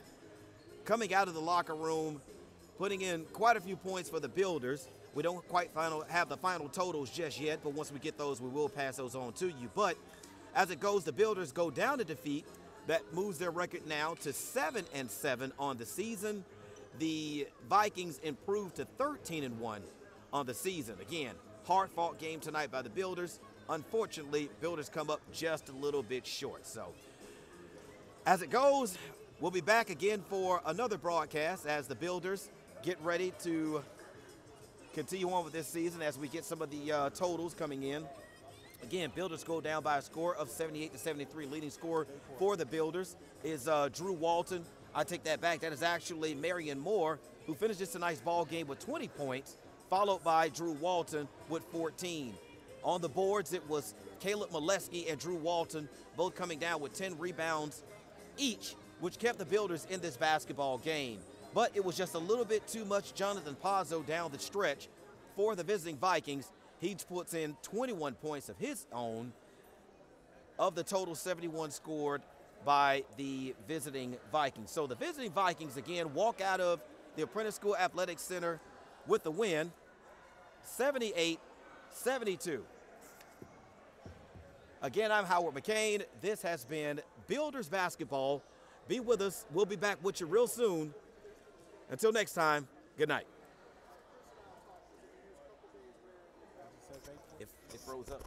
Speaker 2: Coming out of the locker room, putting in quite a few points for the Builders. We don't quite have the final totals just yet, but once we get those, we will pass those on to you. But as it goes, the Builders go down to defeat. That moves their record now to 7-7 on the season. The Vikings improved to 13-1 on the season. Again, hard-fought game tonight by the Builders. Unfortunately, Builders come up just a little bit short. So as it goes, we'll be back again for another broadcast as the Builders get ready to continue on with this season as we get some of the totals coming in. Again, Builders go down by a score of 78-73. Leading scorer for the Builders is Drew Walton. I take that back. That is actually Marion Moore, who finishes tonight's ball game with 20 points, followed by Drew Walton with 14. On the boards, it was Caleb Molesky and Drew Walton, both coming down with 10 rebounds each, which kept the Builders in this basketball game. But it was just a little bit too much Jonathan Pazzo down the stretch for the visiting Vikings. He puts in 21 points of his own of the total 71 scored by the visiting Vikings. So the visiting Vikings, again, walk out of the Apprentice School Athletic Center with the win, 78-72. Again, I'm Howard McCain. This has been Builders Basketball. Be with us. We'll be back with you real soon. Until next time, good night. It froze up.